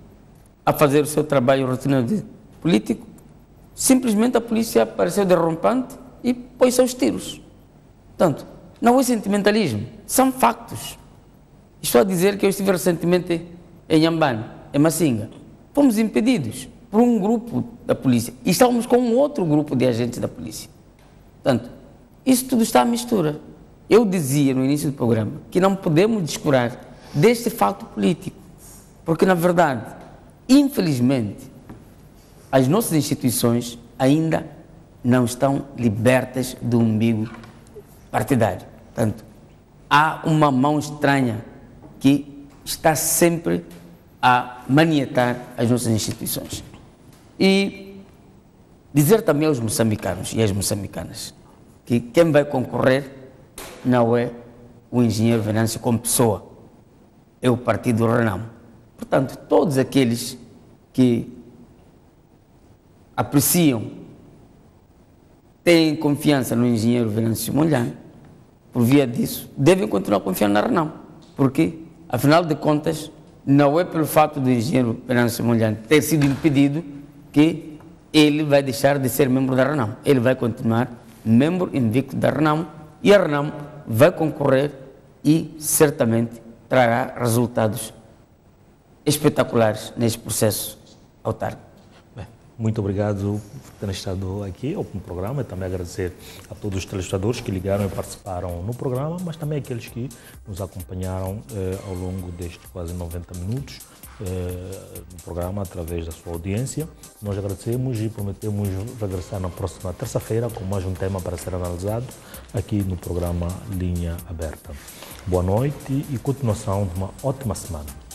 a fazer o seu trabalho rotineiro político. Simplesmente a polícia apareceu derrompante e pôs seus tiros. Portanto, não é sentimentalismo, são factos. Estou a dizer que eu estive recentemente em Nhambane, em Massinga. Fomos impedidos por um grupo da polícia e estávamos com um outro grupo de agentes da polícia. Portanto, isso tudo está à mistura. Eu dizia no início do programa que não podemos descurar deste fato político, porque na verdade, infelizmente, as nossas instituições ainda não estão libertas do umbigo partidário. Portanto, há uma mão estranha que está sempre a manietar as nossas instituições. E dizer também aos moçambicanos e às moçambicanas que quem vai concorrer não é o engenheiro Venâncio como pessoa, é o partido RENAMO. Portanto, todos aqueles que apreciam, têm confiança no engenheiro Venâncio Mondlane, por via disso, devem continuar confiando na RENAMO, porque, afinal de contas, não é pelo fato do engenheiro Venâncio Mondlane ter sido impedido que ele vai deixar de ser membro da RENAMO. Ele vai continuar membro invicto da RENAMO e a RENAMO vai concorrer e certamente trará resultados espetaculares neste processo autárquico. Muito obrigado por terem estado aqui no programa e também agradecer a todos os telespectadores que ligaram e participaram no programa, mas também aqueles que nos acompanharam ao longo destes quase 90 minutos no programa através da sua audiência. Nós agradecemos e prometemos regressar na próxima terça-feira com mais um tema para ser analisado aqui no programa Linha Aberta. Boa noite e continuação de uma ótima semana.